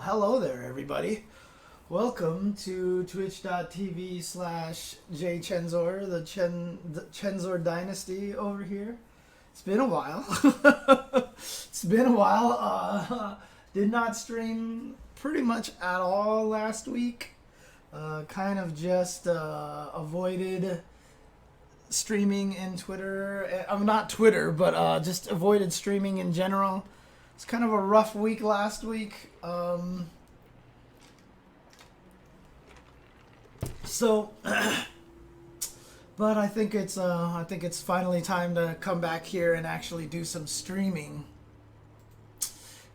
Hello there, everybody. Welcome to twitch.tv/jchensor, the Chensor Dynasty over here. It's been a while. Did not stream pretty much at all last week. Kind of just avoided streaming in Twitter. I'm not Twitter, but just avoided streaming in general. It's kind of a rough week last week. But I think it's finally time to come back here and actually do some streaming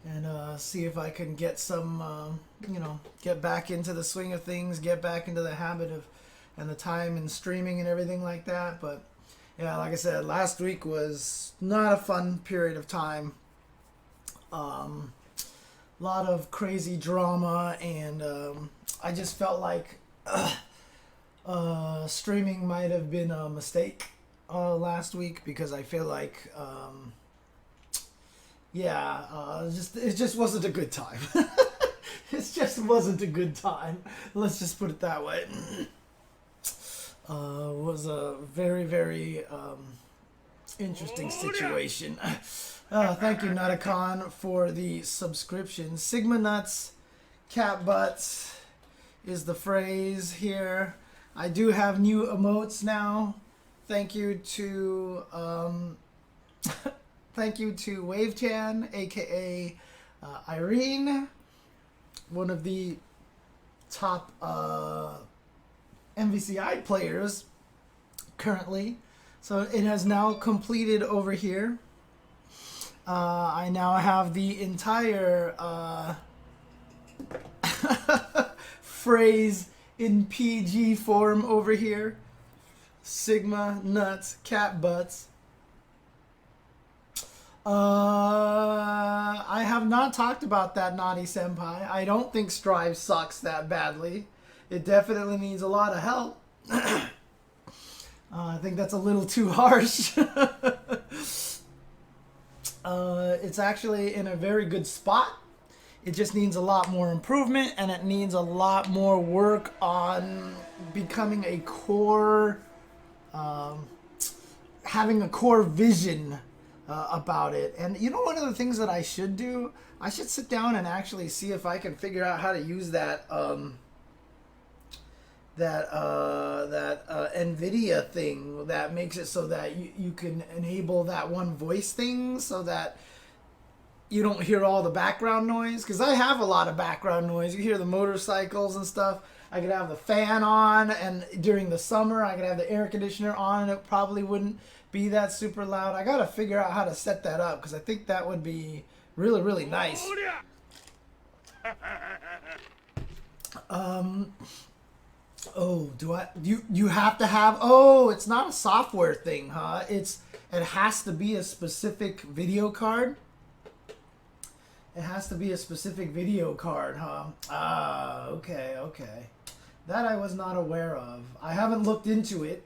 and see if I can get some, get back into the swing of things, get back into the habit of and the time and streaming and everything like that. But yeah, like I said, last week was not a fun period of time. Lot of crazy drama, and I just felt like streaming might have been a mistake last week, because I feel like it just wasn't a good time. It just wasn't a good time. Let's just put it that way. Was a very, very interesting situation. Thank you, Nutacon, for the subscription. Sigma Nuts, Cat Butts is the phrase here. I do have new emotes now. Thank you to Wavechan, aka Irene, one of the top MVCI players currently. So it has now completed over here. I now have the entire phrase in PG form over here. Sigma Nuts Cat Butts. I have not talked about that, Naughty Senpai. I don't think StrIVe sucks that badly. It definitely needs a lot of help. I think that's a little too harsh. It's actually in a very good spot. It just needs a lot more improvement, and it needs a lot more work on becoming a core, having a core vision about it. And you know, one of the things that I should do, I should sit down and actually see if I can figure out how to use that NVIDIA thing that makes it so that you can enable that one voice thing, so that you don't hear all the background noise. Because I have a lot of background noise. You hear the motorcycles and stuff. I could have the fan on, and during the summer I could have the air conditioner on, and it probably wouldn't be that super loud. I gotta figure out how to set that up, because I think that would be really, really nice. Oh, you have to have, it's not a software thing, huh? It has to be a specific video card. It has to be a specific video card, huh? Ah, okay. That I was not aware of. I haven't looked into it.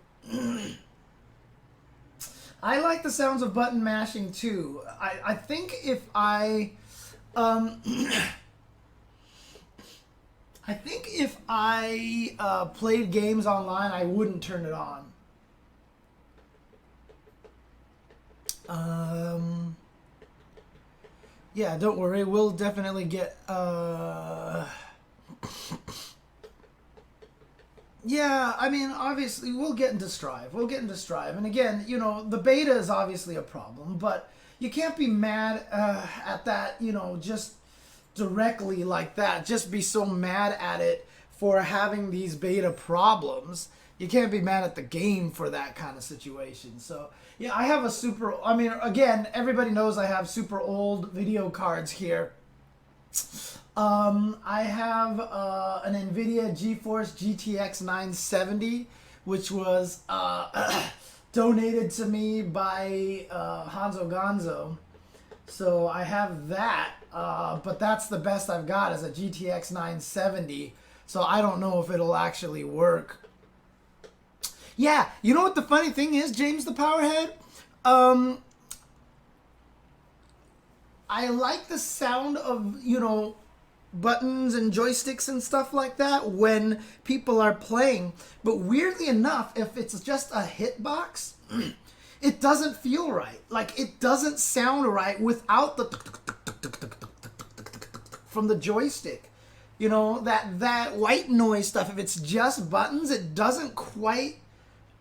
I like the sounds of button mashing too. I think if I played games online, I wouldn't turn it on. Yeah, don't worry. We'll definitely get... Yeah, I mean, obviously, we'll get into StrIVe. And again, the beta is obviously a problem, but you can't be mad at that, just directly like that. Just be so mad at it for having these beta problems. You can't be mad at the game for that kind of situation. So yeah, I have again, everybody knows I have super old video cards here. I have an NVIDIA GeForce GTX 970, which was donated to me by Hanzo Gonzo. So I have that, but that's the best I've got, is a GTX 970. So I don't know if it'll actually work. Yeah, you know what the funny thing is, James the Powerhead? I like the sound of, buttons and joysticks and stuff like that when people are playing. But weirdly enough, if it's just a hitbox, it doesn't feel right. Like, it doesn't sound right without the from the joystick. You know, that white noise stuff, if it's just buttons, it doesn't quite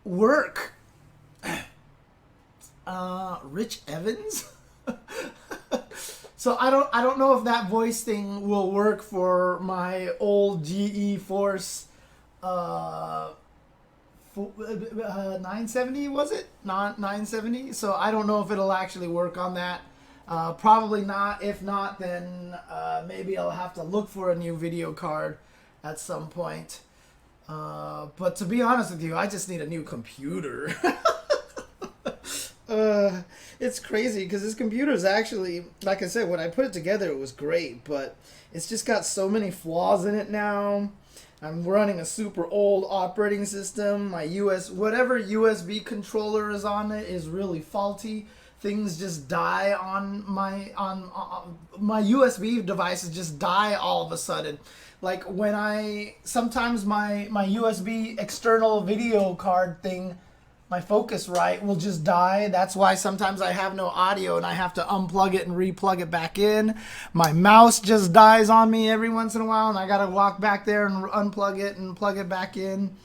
work. Rich Evans? So I don't know if that voice thing will work for my old GE Force 970, was it? Not 970. So I don't know if it'll actually work on that. Probably not. If not, then maybe I'll have to look for a new video card at some point. But to be honest with you, I just need a new computer. It's crazy because this computer is actually, like I said, when I put it together, it was great, but it's just got so many flaws in it now. I'm running a super old operating system. My whatever USB controller is on it is really faulty. Things just die on my USB devices just die all of a sudden. Like when sometimes my USB external video card thing, my Focusrite will just die. That's why sometimes I have no audio and I have to unplug it and replug it back in. My mouse just dies on me every once in a while and I gotta walk back there and unplug it and plug it back in.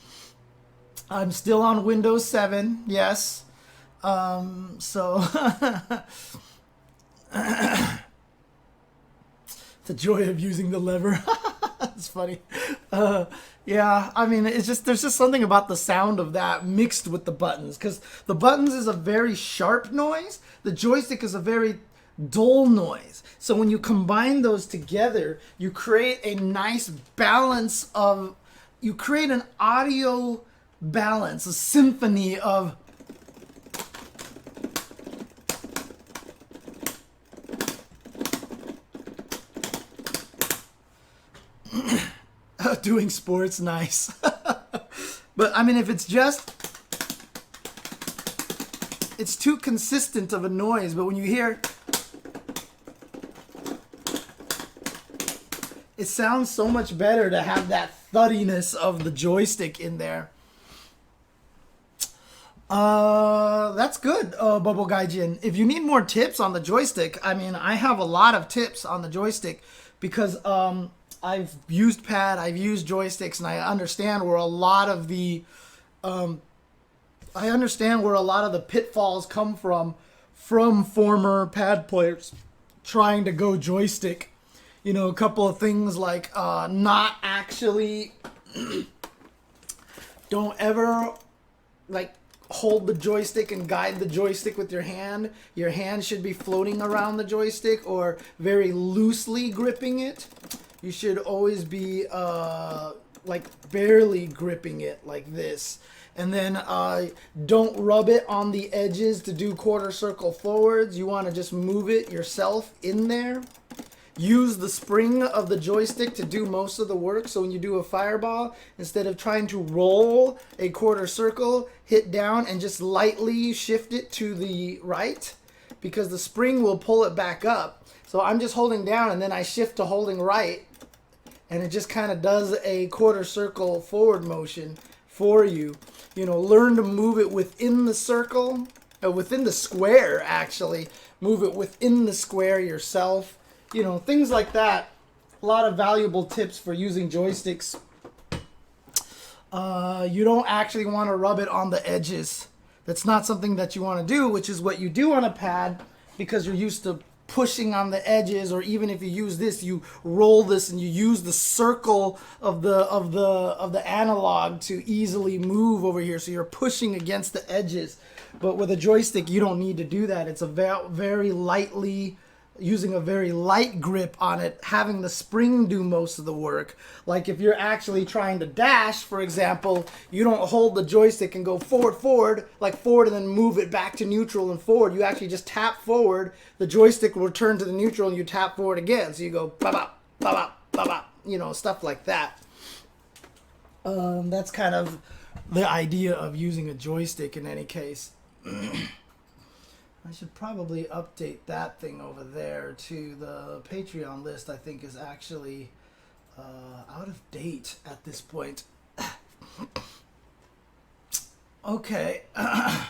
I'm still on Windows 7, yes. So the joy of using the lever. It's funny. Yeah, I mean, it's just, there's just something about the sound of that mixed with the buttons, because the buttons is a very sharp noise, the joystick is a very dull noise. So when you combine those together, you create a nice balance of, you create an audio balance, a symphony of doing sports, nice. But I mean, if it's just, it's too consistent of a noise. But when you hear, it sounds so much better to have that thuddiness of the joystick in there. That's good, Bubble Gaijin. If you need more tips on the joystick, I mean, I have a lot of tips on the joystick because I've used pad, I've used joysticks, and I understand where a lot of the pitfalls come from former pad players trying to go joystick. You know, a couple of things like not actually don't ever like hold the joystick and guide the joystick with your hand. Your hand should be floating around the joystick or very loosely gripping it. You should always be like barely gripping it like this. And then don't rub it on the edges to do quarter circle forwards. You want to just move it yourself in there. Use the spring of the joystick to do most of the work. So when you do a fireball, instead of trying to roll a quarter circle, hit down and just lightly shift it to the right, because the spring will pull it back up. So I'm just holding down and then I shift to holding right, and it just kind of does a quarter circle forward motion for you. You know, learn to move it within the circle, within the square actually. Move it within the square yourself. You know, things like that. A lot of valuable tips for using joysticks. You don't actually want to rub it on the edges. That's not something that you want to do, which is what you do on a pad, because you're used to pushing on the edges. Or even if you use this, you roll this and you use the circle of the analog to easily move over here. So you're pushing against the edges. But with a joystick, you don't need to do that. It's a very lightly, using a very light grip on it, having the spring do most of the work. Like if you're actually trying to dash, for example, you don't hold the joystick and go forward, like forward, and then move it back to neutral and forward. You actually just tap forward, the joystick will return to the neutral, and you tap forward again. So you go ba-bop, ba-bop, ba-bop, you know, stuff like that. That's kind of the idea of using a joystick in any case. I should probably update that thing over there to the Patreon list. I think is actually out of date at this point. Okay. Let's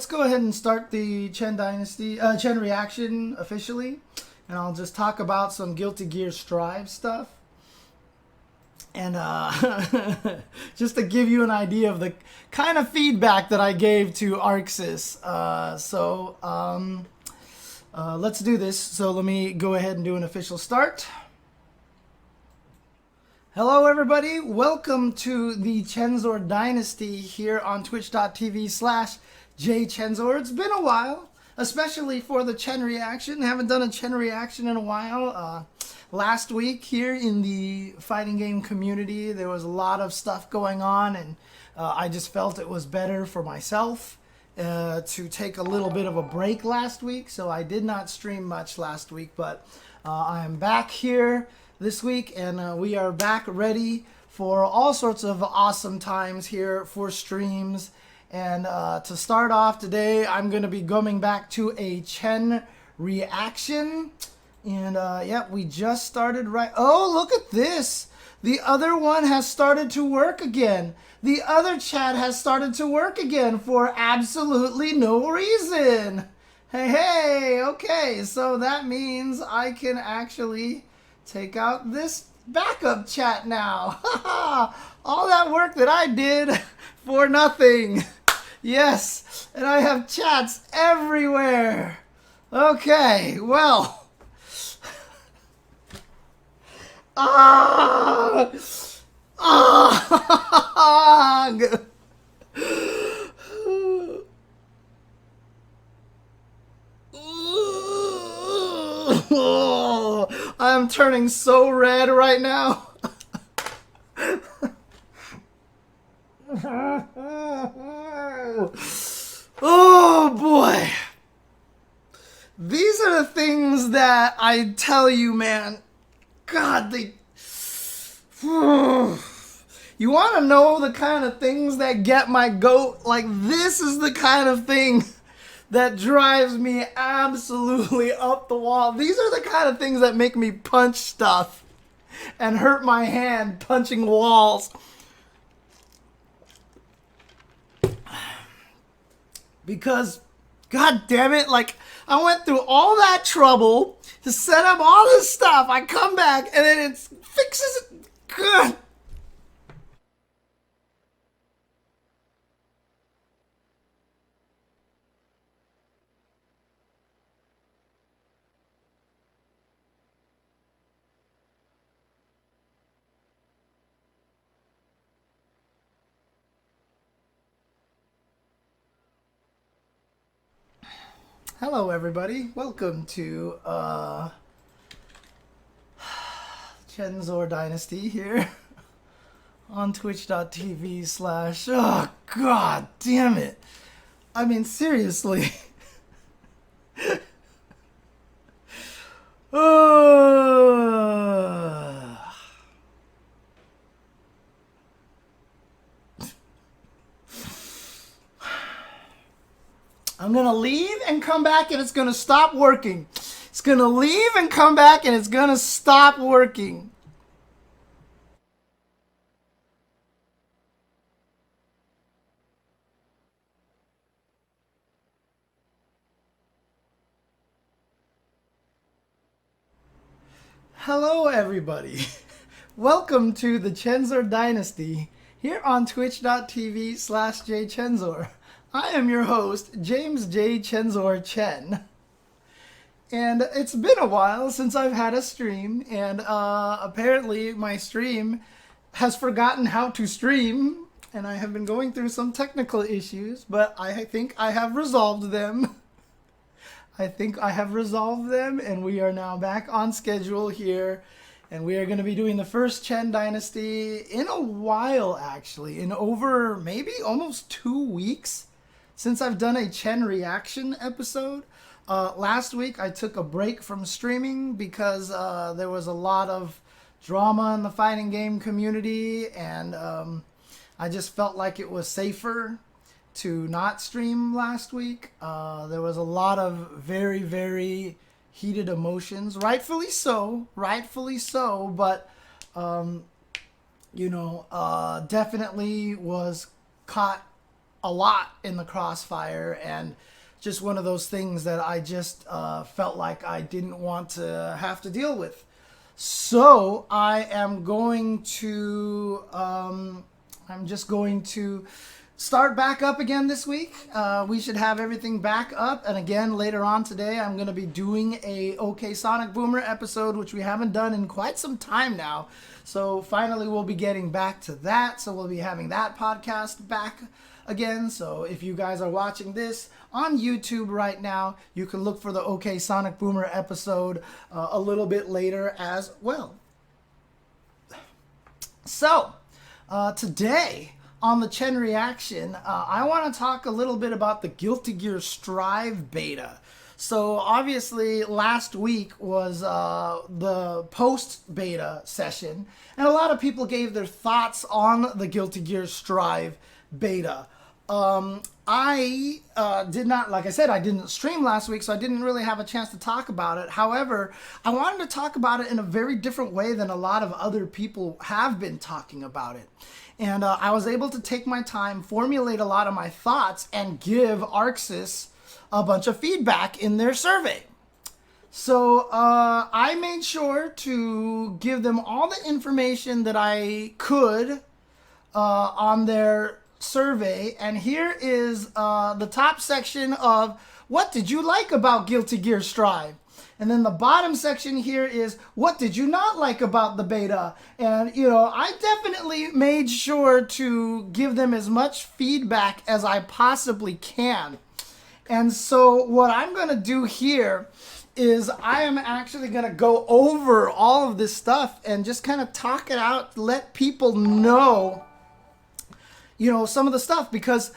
go ahead and start the Chen Dynasty, Chen reaction officially, and I'll just talk about some Guilty Gear StrIVe stuff. And just to give you an idea of the kind of feedback that I gave to Arxis. Let's do this. So let me go ahead and do an official start. Hello everybody, welcome to the Chensor Dynasty here on twitch.tv/jchensor. It's been a while, especially for the Chen reaction. Haven't done a Chen reaction in a while. Last week here in the fighting game community, there was a lot of stuff going on, and I just felt it was better for myself to take a little bit of a break last week, so I did not stream much last week, but I am back here this week, and we are back ready for all sorts of awesome times here for streams. And to start off today, I'm going to be going back to a Chen reaction. And yeah, we just started right. Oh, look at this. The other one has started to work again. The other chat has started to work again for absolutely no reason. Hey, okay. So that means I can actually take out this backup chat now. All that work that I did for nothing. Yes, and I have chats everywhere. Okay, well. Oh, I'm turning so red right now. Oh boy. These are the things that I tell you, man. God, they... You want to know the kind of things that get my goat? Like, this is the kind of thing that drives me absolutely up the wall. These are the kind of things that make me punch stuff and hurt my hand punching walls. Because, god damn it, like, I went through all that trouble to set up all this stuff. I come back and then it fixes it. God. Hello everybody, welcome to Chensor Dynasty here on twitch.tv/ oh god damn it. I mean, seriously. I'm going to leave and come back and it's going to stop working. It's going to leave and come back and it's going to stop working. Hello everybody. Welcome to the Chensor Dynasty here on twitch.tv/jchensor. I am your host, James J. Chensor Chen. And it's been a while since I've had a stream, and apparently my stream has forgotten how to stream, and I have been going through some technical issues, but I think I have resolved them. And we are now back on schedule here, and we are going to be doing the first Chen Dynasty in a while, actually, in over maybe almost 2 weeks since I've done a Chen reaction episode. Last week I took a break from streaming because there was a lot of drama in the fighting game community, and I just felt like it was safer to not stream last week. There was a lot of very, very heated emotions, rightfully so, but definitely was caught a lot in the crossfire, and just one of those things that I just felt like I didn't want to have to deal with. So I am going to, I'm just going to start back up again this week. We should have everything back up. And again, later on today, I'm going to be doing a OK Sonic Boomer episode, which we haven't done in quite some time now. So finally, we'll be getting back to that. So we'll be having that podcast back again. So if you guys are watching this on YouTube right now, you can look for the OK Sonic Boomer episode a little bit later as well. So today on the Chen Reaction, I want to talk a little bit about the Guilty Gear StrIVe beta. So obviously last week was the post-beta session, and a lot of people gave their thoughts on the Guilty Gear StrIVe beta. I did not, like I said, I didn't stream last week, so I didn't really have a chance to talk about it. However, I wanted to talk about it in a very different way than a lot of other people have been talking about it. And I was able to take my time, formulate a lot of my thoughts, and give ArcSys a bunch of feedback in their survey. So I made sure to give them all the information that I could on their survey, and here is the top section of what did you like about Guilty Gear StrIVe, and then the bottom section here is what did you not like about the beta. And I definitely made sure to give them as much feedback as I possibly can. And so what I'm going to do here is I am actually going to go over all of this stuff and just kind of talk it out, let people know some of the stuff, because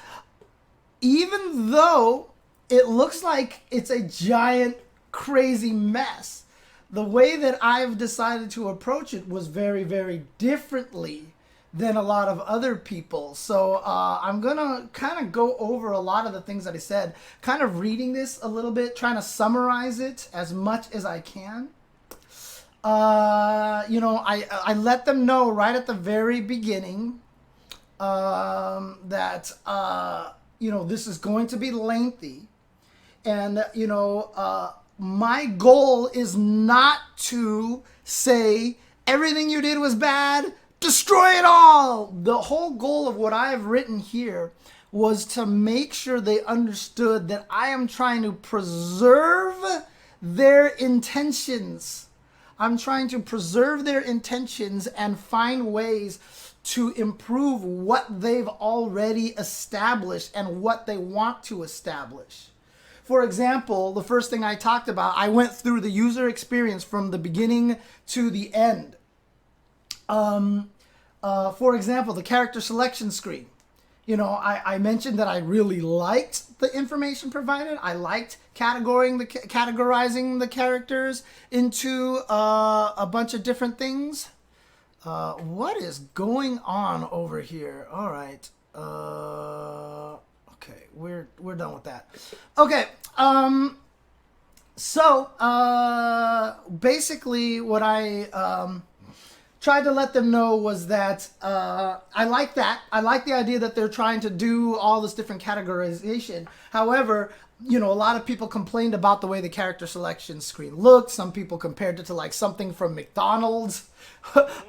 even though it looks like it's a giant, crazy mess, the way that I've decided to approach it was very, very differently than a lot of other people. So I'm going to kind of go over a lot of the things that I said, kind of reading this a little bit, trying to summarize it as much as I can. I let them know right at the very beginning that this is going to be lengthy, and my goal is not to say everything you did was bad, destroy it all. The whole goal of what I have written here was to make sure they understood that I am trying to preserve their intentions. I'm trying to preserve their intentions and find ways to improve what they've already established and what they want to establish. For example, the first thing I talked about, I went through the user experience from the beginning to the end. For example, the character selection screen. I mentioned that I really liked the information provided. I liked categorizing the characters into a bunch of different things. What is going on over here? All right. Okay, we're done with that. Okay. Basically what I tried to let them know was that I like that. I like the idea that they're trying to do all this different categorization. However, a lot of people complained about the way the character selection screen looked. Some people compared it to like something from McDonald's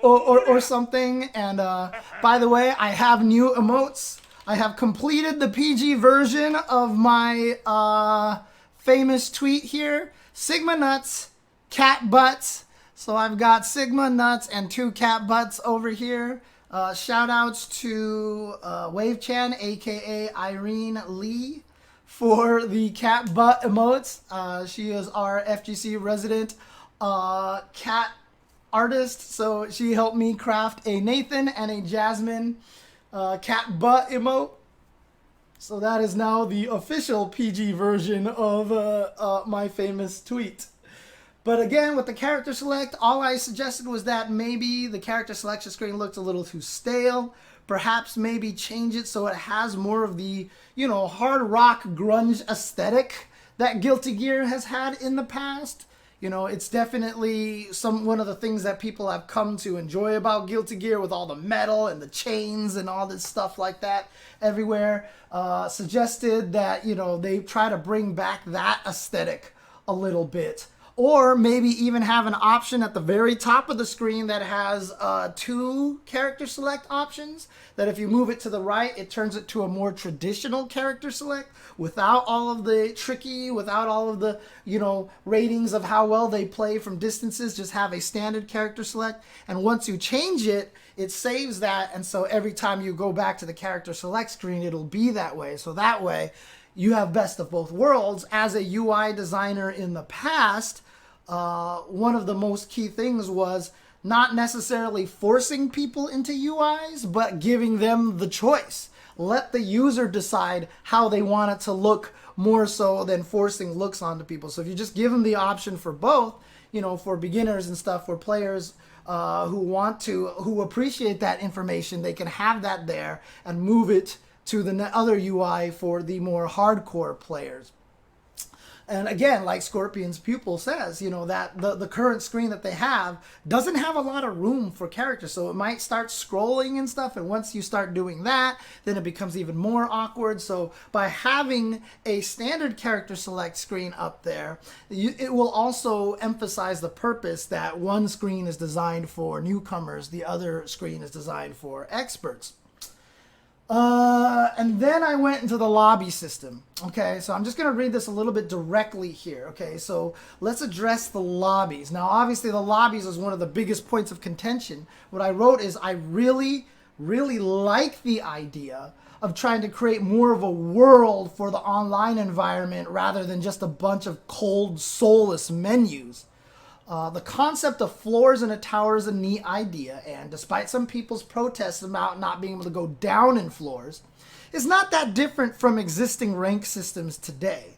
or something. And by the way, I have new emotes. I have completed the PG version of my famous tweet here. Sigma nuts, cat butts. So I've got Sigma nuts and 2 cat butts over here. Shout outs to Wave Chen, aka Irene Lee, for the cat butt emotes. She is our FGC resident cat artist, so she helped me craft a Nathan and a Jasmine cat butt emote. So that is now the official PG version of my famous tweet. But again, with the character select, all I suggested was that maybe the character selection screen looked a little too stale. perhaps maybe change it so it has more of the, you know, hard rock grunge aesthetic that Guilty Gear has had in the past. You know, it's definitely one of the things that people have come to enjoy about Guilty Gear, with all the metal and the chains and all this stuff like that everywhere. Suggested that, you know, they try to bring back that aesthetic a little bit. Or maybe even have an option at the very top of the screen that has 2 character select options. That if you move it to the right, it turns it to a more traditional character select without all of the tricky, without all of the, you know, ratings of how well they play from distances. Just have a standard character select. And once you change it, it saves that. And so every time you go back to the character select screen, it'll be that way. So that way you have best of both worlds. As a UI designer in the past, one of the most key things was not necessarily forcing people into UIs, but giving them the choice. Let the user decide how they want it to look, more so than forcing looks onto people. So if you just give them the option for both, you know, for beginners and stuff, for players who appreciate that information, they can have that there and move it to the other UI for the more hardcore players. And again, like Scorpion's pupil says, you know, that the current screen that they have doesn't have a lot of room for characters. So it might start scrolling and stuff. And once you start doing that, then it becomes even more awkward. So by having a standard character select screen up there, it will also emphasize the purpose that one screen is designed for newcomers, the other screen is designed for experts. And then I went into the lobby system. Okay, so I'm just going to read this a little bit directly here. Okay, so let's address the lobbies. Now, obviously, the lobbies is one of the biggest points of contention. What I wrote is I really like the idea of trying to create more of a world for the online environment rather than just a bunch of cold, soulless menus. The concept of floors in a tower is a neat idea, and despite some people's protests about not being able to go down in floors, it's not that different from existing rank systems today,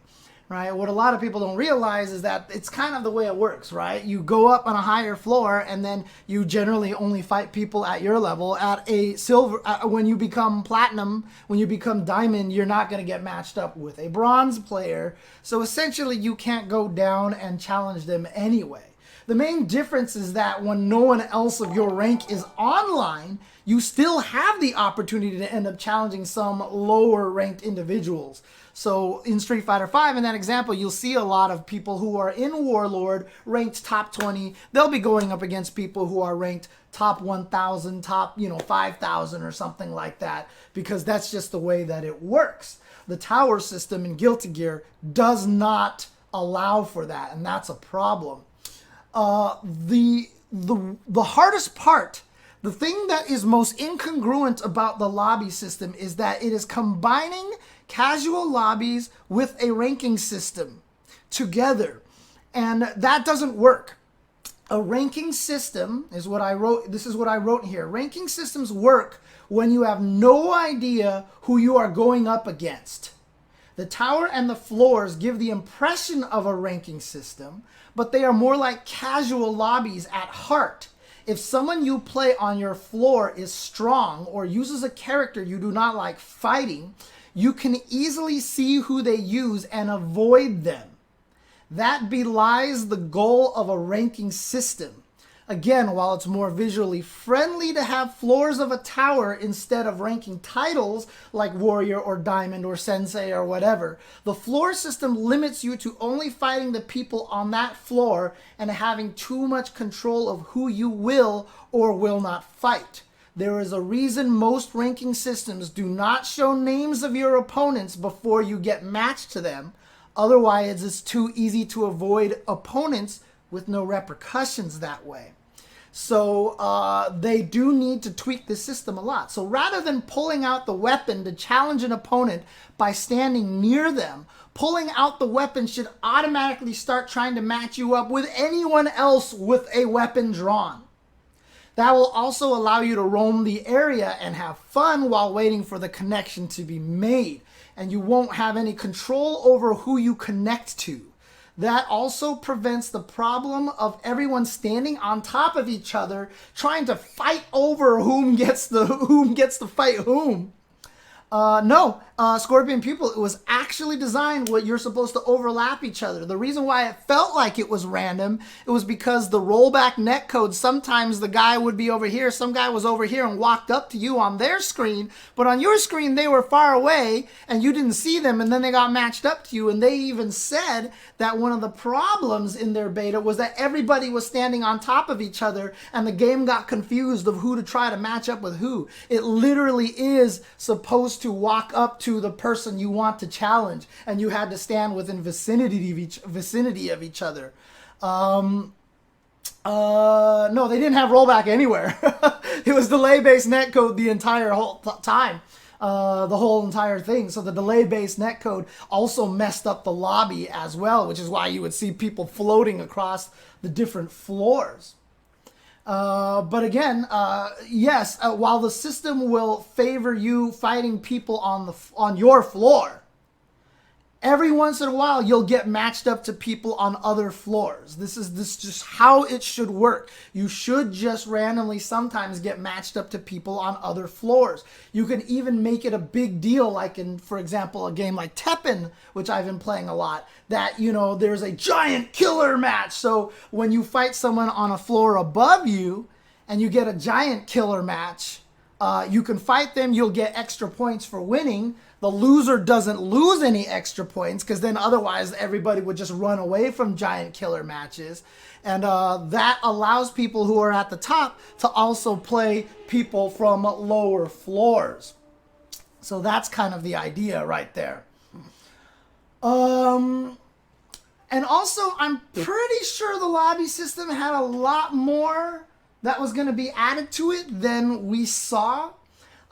right? What a lot of people don't realize is that it's kind of the way it works, right? You go up on a higher floor, and then you generally only fight people at your level. At a silver, when you become platinum, when you become diamond, you're not going to get matched up with a bronze player. So essentially, you can't go down and challenge them anyway. The main difference is that when no one else of your rank is online, you still have the opportunity to end up challenging some lower ranked individuals. So in Street Fighter V, in that example, you'll see a lot of people who are in Warlord ranked top 20. They'll be going up against people who are ranked top 1,000, top 5,000 or something like that, because that's just the way that it works. The tower system in Guilty Gear does not allow for that, and that's a problem. The hardest part, the thing that is most incongruent about the lobby system, is that it is combining casual lobbies with a ranking system together, and that doesn't work. A ranking system is what I wrote. This is what I wrote here. Ranking systems work when you have no idea who you are going up against. The tower and the floors give the impression of a ranking system, but they are more like casual lobbies at heart. If someone you play on your floor is strong or uses a character you do not like fighting, you can easily see who they use and avoid them. That belies the goal of a ranking system. Again, while it's more visually friendly to have floors of a tower instead of ranking titles like Warrior or Diamond or Sensei or whatever, the floor system limits you to only fighting the people on that floor and having too much control of who you will or will not fight. There is a reason most ranking systems do not show names of your opponents before you get matched to them. Otherwise, it's too easy to avoid opponents with no repercussions that way. So they do need to tweak the system a lot. So rather than pulling out the weapon to challenge an opponent by standing near them, pulling out the weapon should automatically start trying to match you up with anyone else with a weapon drawn. That will also allow you to roam the area and have fun while waiting for the connection to be made. And you won't have any control over who you connect to. that also prevents the problem of everyone standing on top of each other trying to fight over whom gets to fight whom. No, Scorpion Pupil, it was actually designed where you're supposed to overlap each other. The reason why it felt like it was random, it was because the rollback netcode, sometimes the guy would be over here, some guy was over here and walked up to you on their screen, but on your screen they were far away and you didn't see them, and then they got matched up to you. And they even said that one of the problems in their beta was that everybody was standing on top of each other and the game got confused of who to try to match up with who. It literally is supposed to walk up to the person you want to challenge, and you had to stand within vicinity of each other. No, they didn't have rollback anywhere. It was delay-based netcode the entire whole time. The whole entire thing. So the delay-based netcode also messed up the lobby as well, which is why you would see people floating across the different floors. But again, yes, while the system will favor you fighting people on your floor, every once in a while you'll get matched up to people on other floors. This is just how it should work. You should just randomly sometimes get matched up to people on other floors. You can even make it a big deal, like in, for example, a game like Tekken, which I've been playing a lot, that, you know, there's a giant killer match. So when you fight someone on a floor above you and you get a giant killer match, you can fight them, you'll get extra points for winning. The loser doesn't lose any extra points, because then otherwise everybody would just run away from giant killer matches. And that allows people who are at the top to also play people from lower floors. So that's kind of the idea right there. And also, I'm pretty sure the lobby system had a lot more that was going to be added to it than we saw.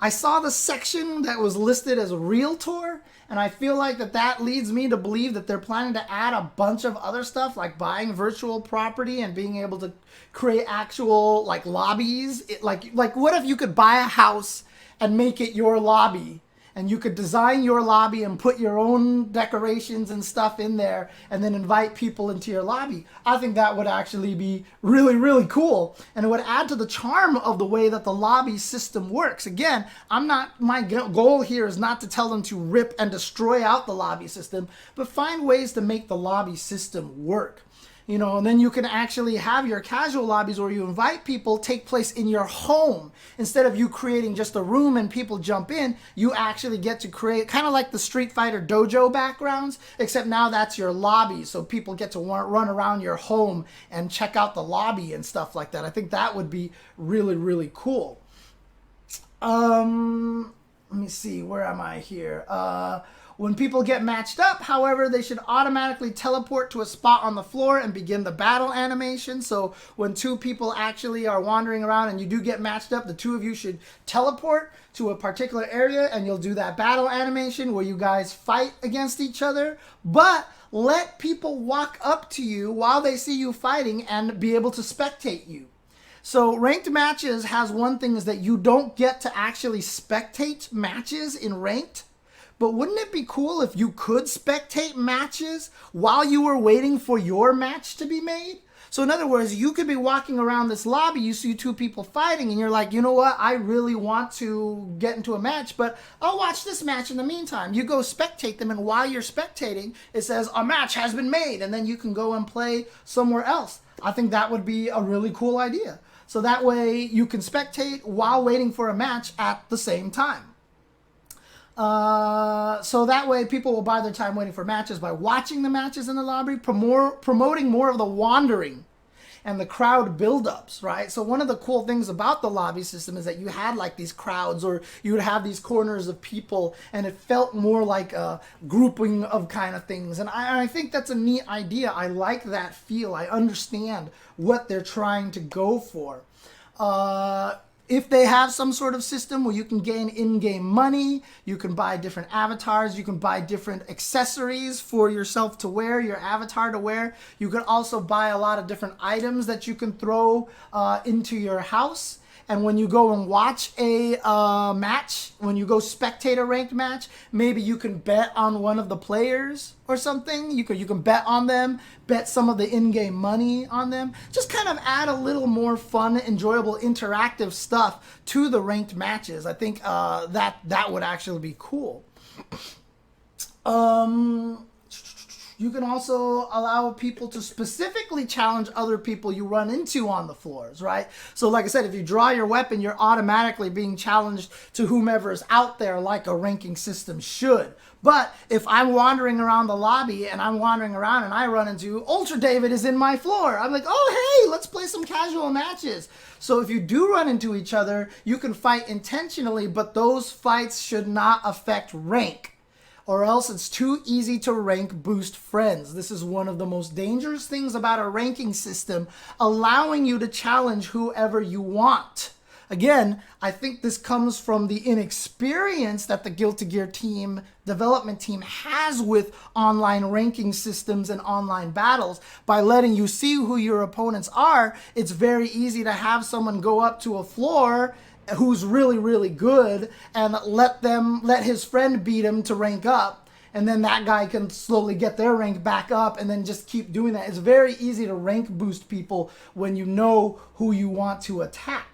I saw the section that was listed as Realtor, and I feel like that leads me to believe that they're planning to add a bunch of other stuff, like buying virtual property and being able to create actual like lobbies. Like what if you could buy a house and make it your lobby? And you could design your lobby and put your own decorations and stuff in there and then invite people into your lobby. I think that would actually be really, really cool. And it would add to the charm of the way that the lobby system works. Again, my goal here is not to tell them to rip and destroy out the lobby system, but find ways to make the lobby system work. You know, and then you can actually have your casual lobbies where you invite people take place in your home. Instead of you creating just a room and people jump in, you actually get to create kind of like the Street Fighter dojo backgrounds, except now that's your lobby. So people get to run around your home and check out the lobby and stuff like that. I think that would be really, really cool. Let me see, where am I here? When people get matched up, however, they should automatically teleport to a spot on the floor and begin the battle animation. So when two people actually are wandering around and you do get matched up, the two of you should teleport to a particular area and you'll do that battle animation where you guys fight against each other. But let people walk up to you while they see you fighting and be able to spectate you. So ranked matches has one thing, is that you don't get to actually spectate matches in ranked. But wouldn't it be cool if you could spectate matches while you were waiting for your match to be made? So in other words, you could be walking around this lobby, you see two people fighting, and you're like, you know what, I really want to get into a match, but I'll watch this match in the meantime. You go spectate them, and while you're spectating, it says a match has been made, and then you can go and play somewhere else. I think that would be a really cool idea. So that way you can spectate while waiting for a match at the same time. So that way people will buy their time waiting for matches by watching the matches in the lobby, promoting more of the wandering and the crowd buildups, right? So one of the cool things about the lobby system is that you had like these crowds, or you would have these corners of people, and it felt more like a grouping of kind of things. And I think that's a neat idea. I like that feel. I understand what they're trying to go for. If they have some sort of system where you can gain in-game money, you can buy different avatars, you can buy different accessories for yourself to wear, your avatar to wear. You can also buy a lot of different items that you can throw into your house. And when you go and watch a match, when you go spectate a ranked match, maybe you can bet on one of the players or something. You can bet on them, bet some of the in-game money on them. Just kind of add a little more fun, enjoyable, interactive stuff to the ranked matches. I think that would actually be cool. You can also allow people to specifically challenge other people you run into on the floors, right? So like I said, if you draw your weapon, you're automatically being challenged to whomever is out there like a ranking system should. But if I'm wandering around the lobby and I'm wandering around and I run into Ultra David is in my floor, I'm like, oh, hey, let's play some casual matches. So if you do run into each other, you can fight intentionally, but those fights should not affect rank, or else it's too easy to rank boost friends. This is one of the most dangerous things about a ranking system, allowing you to challenge whoever you want. Again, I think this comes from the inexperience that the Guilty Gear team, development team, has with online ranking systems and online battles. By letting you see who your opponents are, it's very easy to have someone go up to a floor who's really, really good and let his friend beat him to rank up. And then that guy can slowly get their rank back up and then just keep doing that. It's very easy to rank boost people when you know who you want to attack.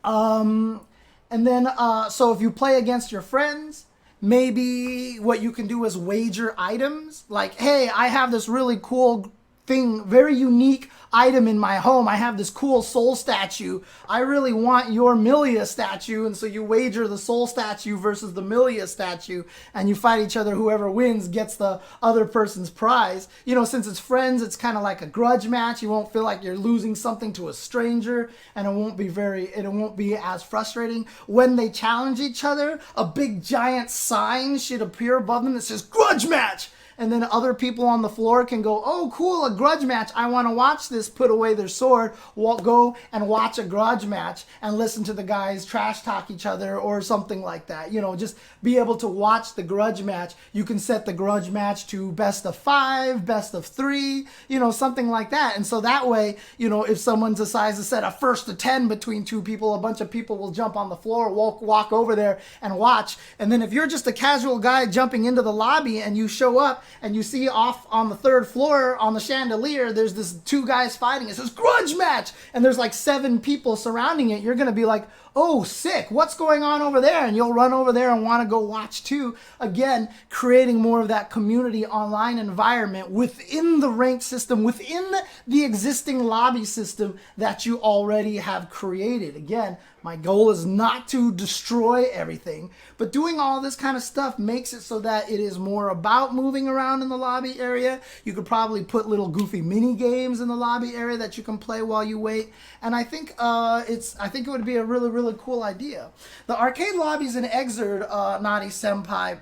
So if you play against your friends, maybe what you can do is wager items. Like, hey, I have this really cool thing, very unique item in my home. I have this cool soul statue. I really want your Milia statue. And so you wager the soul statue versus the Milia statue and you fight each other. Whoever wins gets the other person's prize. You know, since it's friends, it's kind of like a grudge match. You won't feel like you're losing something to a stranger, and it won't be as frustrating. When they challenge each other, a big giant sign should appear above them that says grudge match. And then other people on the floor can go, oh, cool, a grudge match. I want to watch this, put away their sword, go and watch a grudge match and listen to the guys trash talk each other or something like that. You know, just be able to watch the grudge match. You can set the grudge match to best of 5, best of 3, you know, something like that. And so that way, you know, if someone decides to set a 1st to 10 between two people, a bunch of people will jump on the floor, walk over there and watch. And then if you're just a casual guy jumping into the lobby and you show up, and you see off on the 3rd floor on the chandelier, there's this 2 guys fighting. It says grudge match, and there's like 7 people surrounding it. You're gonna be like, oh, sick, what's going on over there? And you'll run over there and want to go watch too. Again, creating more of that community online environment within the ranked system, within the existing lobby system that you already have created. Again, my goal is not to destroy everything, but doing all this kind of stuff makes it so that it is more about moving around in the lobby area. You could probably put little goofy mini games in the lobby area that you can play while you wait. And I think it would be a really, really cool idea. The arcade lobbies in Exerd, Naughty Senpai,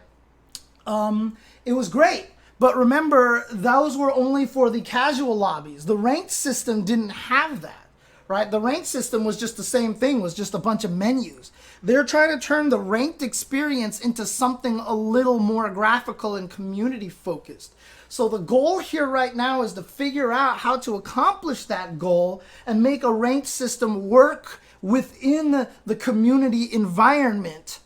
it was great. But remember, those were only for the casual lobbies. The ranked system didn't have that. Right? The ranked system was just the same thing, was just a bunch of menus. They're trying to turn the ranked experience into something a little more graphical and community focused. So the goal here right now is to figure out how to accomplish that goal and make a ranked system work within the community environment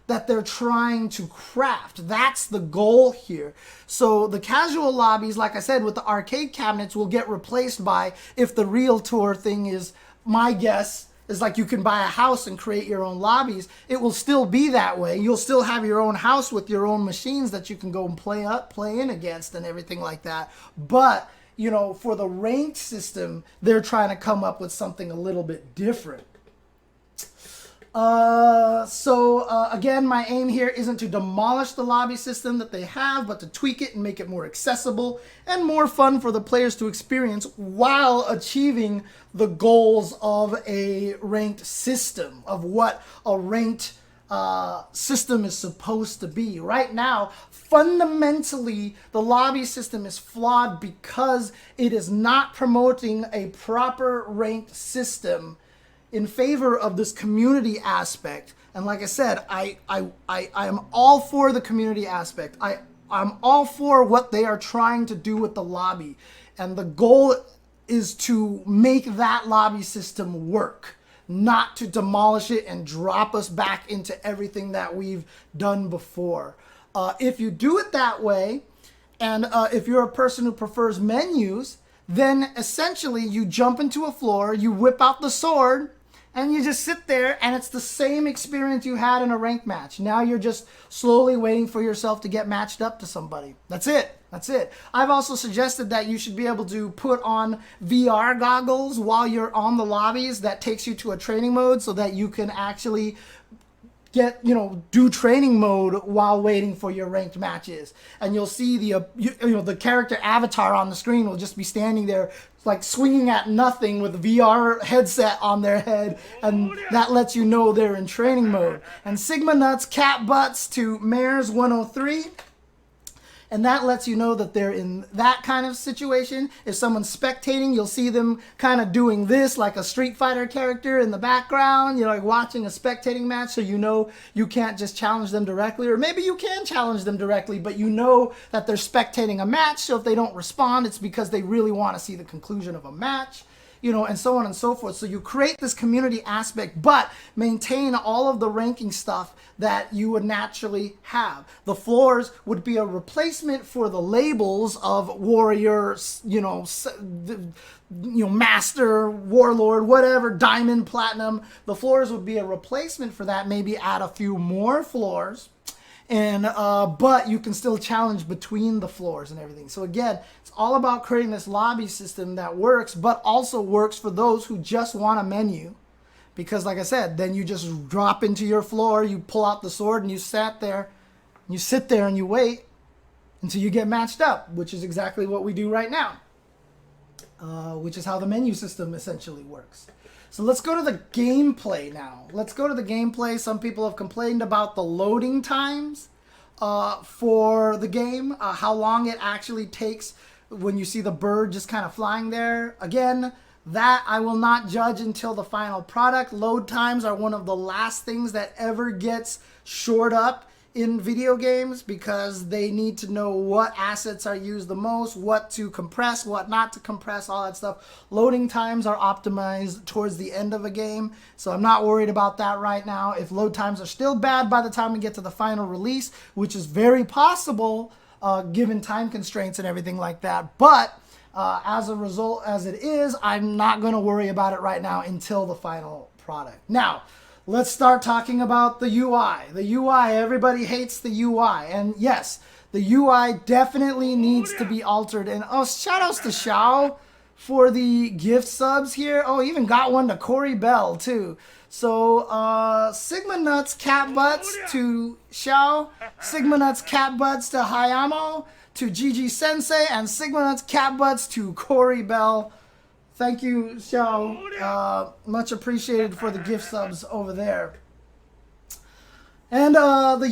that they're trying to craft. That's the goal here. So the casual lobbies, like I said, with the arcade cabinets will get replaced by, if the real tour thing is, my guess is like you can buy a house and create your own lobbies. It will still be that way. You'll still have your own house with your own machines that you can go and play in against and everything like that. But, you know, for the ranked system, they're trying to come up with something a little bit different. Again, my aim here isn't to demolish the lobby system that they have, but to tweak it and make it more accessible and more fun for the players to experience while achieving the goals of a ranked system, of what a ranked system is supposed to be. Right now, fundamentally, the lobby system is flawed because it is not promoting a proper ranked system in favor of this community aspect. And like I said, I am all for the community aspect. I'm all for what they are trying to do with the lobby. And the goal is to make that lobby system work. not to demolish it and drop us back into everything that we've done before. If you do it that way, and if you're a person who prefers menus, then essentially you jump into a floor, you whip out the sword, and you just sit there, and it's the same experience you had in a ranked match. Now you're just slowly waiting for yourself to get matched up to somebody. That's it. That's it. I've also suggested that you should be able to put on VR goggles while you're on the lobbies that takes you to a training mode so that you can actually do training mode while waiting for your ranked matches. And you'll see the character avatar on the screen will just be standing there like swinging at nothing with VR headset on their head, and that lets you know they're in training mode. And Sigma Nuts cat butts to Mares 103. And that lets you know that they're in that kind of situation. If someone's spectating, you'll see them kind of doing this like a Street Fighter character in the background, like watching a spectating match, so you know you can't just challenge them directly. Or maybe you can challenge them directly, but you know that they're spectating a match, so if they don't respond, it's because they really want to see the conclusion of a match. And so on and so forth. So you create this community aspect, but maintain all of the ranking stuff that you would naturally have. The floors would be a replacement for the labels of warrior, master, warlord, whatever, diamond, platinum. The floors would be a replacement for that. Maybe add a few more floors. And but you can still challenge between the floors and everything. So again, it's all about creating this lobby system that works, but also works for those who just want a menu. Because like I said, then you just drop into your floor, you pull out the sword, and you sit there and you wait until you get matched up, which is exactly what we do right now. Which is how the menu system essentially works. So let's go to the gameplay now. Let's go to the gameplay. Some people have complained about the loading times for the game, how long it actually takes when you see the bird just kind of flying there. Again, that I will not judge until the final product. Load times are one of the last things that ever gets shored up in video games, because they need to know what assets are used the most, what to compress, what not to compress, all that stuff. Loading times are optimized towards the end of a game, so I'm not worried about that right now. If load times are still bad by the time we get to the final release, which is very possible given time constraints and everything like that, but as a result, as it is, I'm not going to worry about it right now until the final product. Now, let's start talking about the UI. The UI, everybody hates the UI. And yes, the UI definitely needs to be altered. And shout outs to Xiao for the gift subs here. Even got one to Corey Bell too. So Sigma Nuts cat butts to Xiao, Sigma Nuts cat butts to Hayamo, to Gigi Sensei, and Sigma Nuts cat butts to Corey Bell. Thank you, Xiao. Much appreciated for the gift subs over there. And the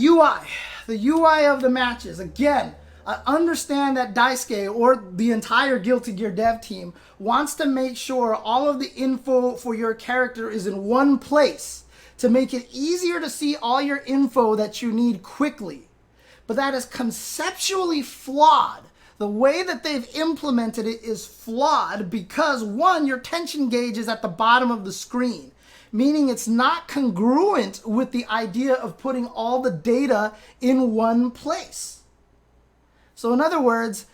UI of the matches. Again, I understand that Daisuke, or the entire Guilty Gear dev team, wants to make sure all of the info for your character is in one place to make it easier to see all your info that you need quickly. But that is conceptually flawed. The way that they've implemented it is flawed because, one, your tension gauge is at the bottom of the screen, meaning it's not congruent with the idea of putting all the data in one place. So in other words,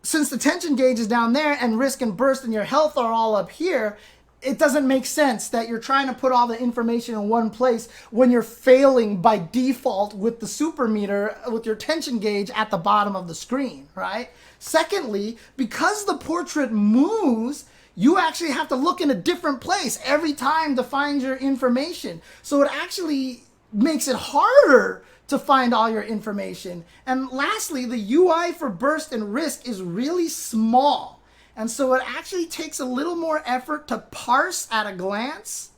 since the tension gauge is down there and risk and burst and your health are all up here, it doesn't make sense that you're trying to put all the information in one place when you're failing by default with the super meter, with your tension gauge at the bottom of the screen, right? Secondly, because the portrait moves, you actually have to look in a different place every time to find your information. So it actually makes it harder to find all your information. And lastly, the UI for burst and risk is really small. And so it actually takes a little more effort to parse at a glance.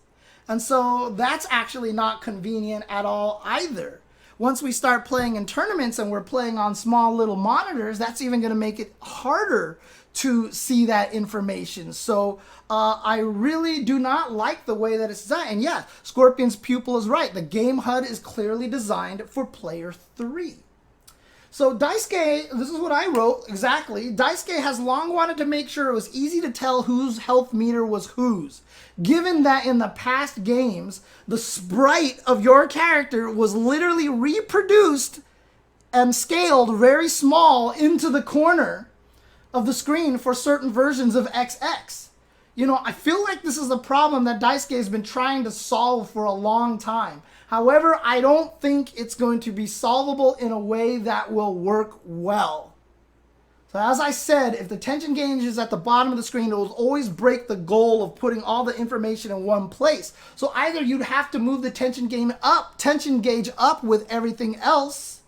And so that's actually not convenient at all either. Once we start playing in tournaments and we're playing on small little monitors, that's even going to make it harder to see that information. So I really do not like the way that it's designed. And yeah, Scorpion's pupil is right. The game HUD is clearly designed for player 3. So Daisuke, this is what I wrote exactly. Daisuke has long wanted to make sure it was easy to tell whose health meter was whose. Given that in the past games, the sprite of your character was literally reproduced and scaled very small into the corner of the screen for certain versions of XX. You know, I feel like this is a problem that Daisuke has been trying to solve for a long time. However, I don't think it's going to be solvable in a way that will work well. So as I said, if the tension gauge is at the bottom of the screen, it will always break the goal of putting all the information in one place. So either you'd have to move the tension gauge up with everything else,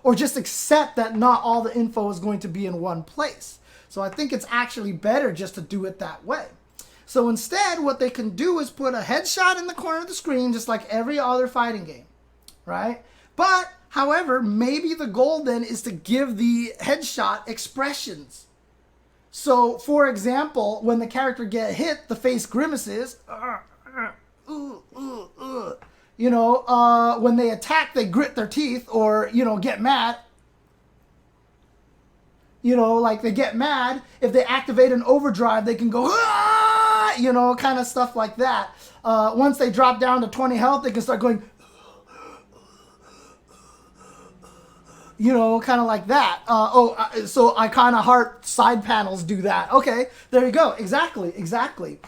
or just accept that not all the info is going to be in one place. So I think it's actually better just to do it that way. So instead, what they can do is put a headshot in the corner of the screen, just like every other fighting game, right? But, however, maybe the goal then is to give the headshot expressions. So, for example, when the character get hit, the face grimaces. You know, when they attack, they grit their teeth or, you know, get mad. You know, like they get mad. If they activate an overdrive, they can go, ah! You know, kind of stuff like that. Once they drop down to 20 health, they can start going, you know, kind of like that. So I kind of heart side panels do that. Okay, there you go. Exactly.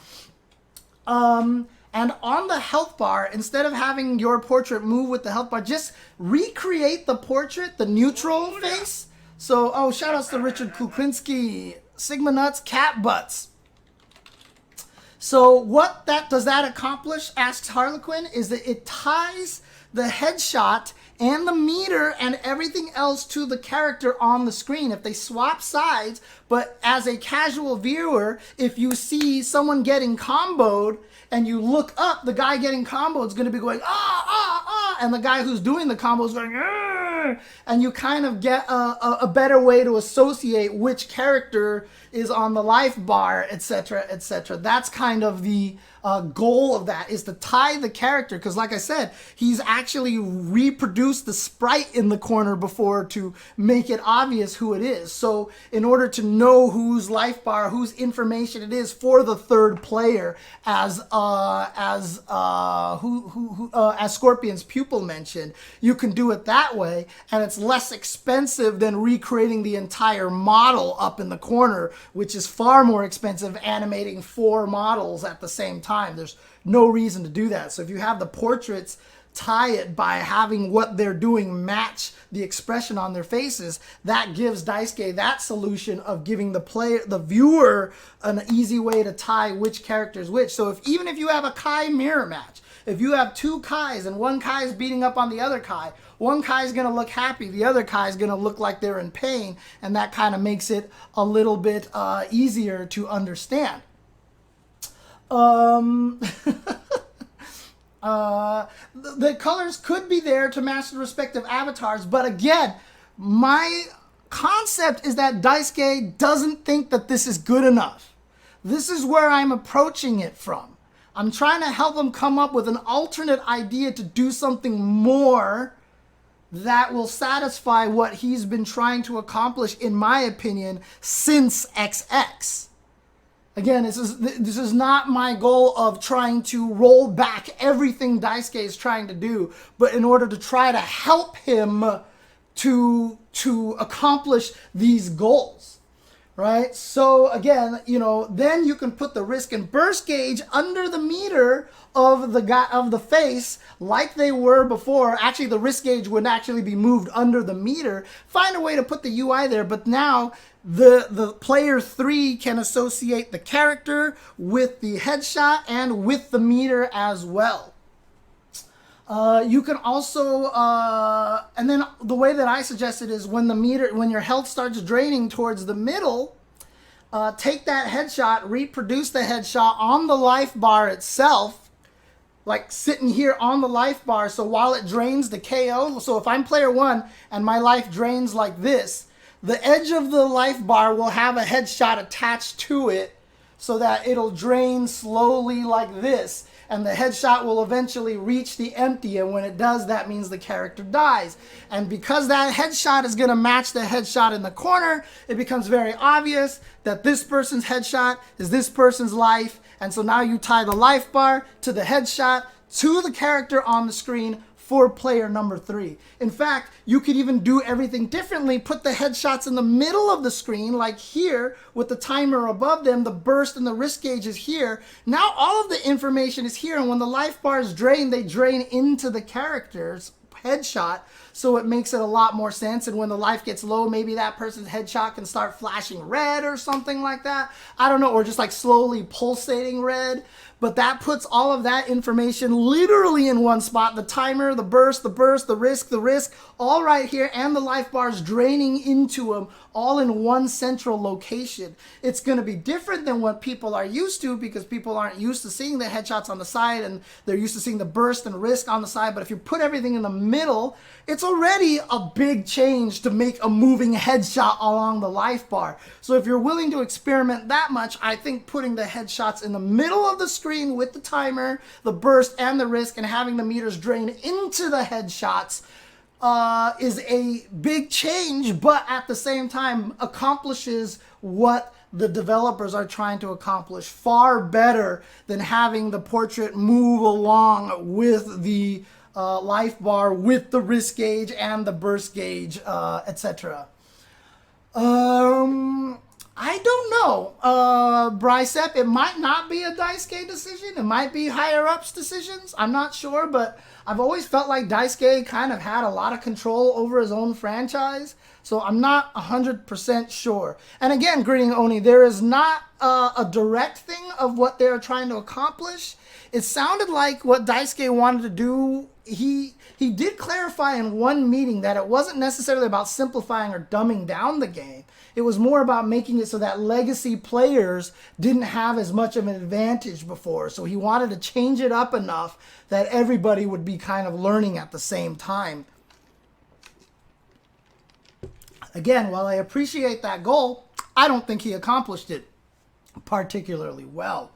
And on the health bar, instead of having your portrait move with the health bar, just recreate the portrait, the neutral face. So, shout outs to Richard Kuklinski, Sigma Nuts, Cat Butts. So what does that accomplish, asks Harlequin, is that it ties the headshot and the meter and everything else to the character on the screen. If they swap sides, but as a casual viewer, if you see someone getting comboed and you look up, the guy getting comboed is going to be going, and the guy who's doing the combo is going, and you kind of get a better way to associate which character is on the life bar, etc., etc. That's kind of the goal of that, is to tie the character, because like I said, he's actually reproduced the sprite in the corner before to make it obvious who it is. So in order to know whose life bar, whose information it is for the third player, as Scorpion's pupil mentioned, you can do it that way, and it's less expensive than recreating the entire model up in the corner, which is far more expensive, animating 4 models at the same time. There's no reason to do that. So if you have the portraits, tie it by having what they're doing match the expression on their faces. That gives Daisuke that solution of giving the viewer an easy way to tie which character is which. So even if you have a Kai mirror match, if you have 2 Kais and one Kai is beating up on the other Kai, one Kai is going to look happy, the other Kai is going to look like they're in pain, and that kind of makes it a little bit easier to understand. The colors could be there to match the respective avatars, but again, my concept is that Daisuke doesn't think that this is good enough. This is where I'm approaching it from. I'm trying to help him come up with an alternate idea to do something more that will satisfy what he's been trying to accomplish, in my opinion, since XX. Again, this is not my goal of trying to roll back everything Daisuke is trying to do, but in order to try to help him to accomplish these goals, right? So again, you know, then you can put the risk and burst gauge under the meter of the face, like they were before. Actually, the risk gauge would actually be moved under the meter. Find a way to put the UI there, but now the player 3 can associate the character with the headshot and with the meter as well. You can also, and then the way that I suggested is when your health starts draining towards the middle, take that headshot, reproduce the headshot on the life bar itself, like sitting here on the life bar. So while it drains the KO, so if I'm player 1 and my life drains like this, the edge of the life bar will have a headshot attached to it so that it'll drain slowly like this. and the headshot will eventually reach the empty, and when it does, that means the character dies. And because that headshot is going to match the headshot in the corner, it becomes very obvious that this person's headshot is this person's life, and so now you tie the life bar to the headshot to the character on the screen for player number 3. In fact, you could even do everything differently. Put the headshots in the middle of the screen, like here, with the timer above them. The burst and the risk gauge is here. Now all of the information is here, and when the life bar is drained, they drain into the character's headshot, so it makes it a lot more sense. And when the life gets low, maybe that person's headshot can start flashing red or something like that. I don't know, or just like slowly pulsating red. But that puts all of that information literally in one spot. The timer, the burst, the risk, all right here, and the life bars draining into them, all in one central location. It's going to be different than what people are used to, because people aren't used to seeing the headshots on the side, and they're used to seeing the burst and risk on the side. But if you put everything in the middle, it's already a big change to make a moving headshot along the life bar. So if you're willing to experiment that much, I think putting the headshots in the middle of the screen with the timer, the burst, and the risk, and having the meters drain into the headshots is a big change, but at the same time accomplishes what the developers are trying to accomplish far better than having the portrait move along with the life bar, with the risk gauge and the burst gauge, etc. I don't know, Brycep. It might not be a Daisuke decision. It might be higher ups decisions. I'm not sure, but I've always felt like Daisuke kind of had a lot of control over his own franchise. So I'm not 100% sure. And again, Greeting Oni, there is not a direct thing of what they're trying to accomplish. It sounded like what Daisuke wanted to do, he did clarify in one meeting that it wasn't necessarily about simplifying or dumbing down the game. It was more about making it so that legacy players didn't have as much of an advantage before. So he wanted to change it up enough that everybody would be kind of learning at the same time. Again, while I appreciate that goal, I don't think he accomplished it particularly well.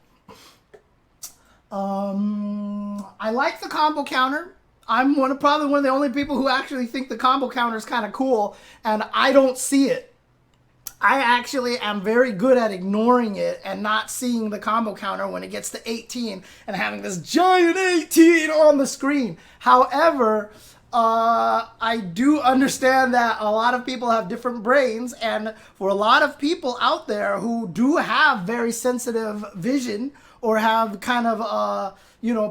I like the combo counter. I'm probably one of the only people who actually think the combo counter is kind of cool, and I don't see it. I actually am very good at ignoring it and not seeing the combo counter when it gets to 18 and having this giant 18 on the screen. However, I do understand that a lot of people have different brains, and for a lot of people out there who do have very sensitive vision or have kind of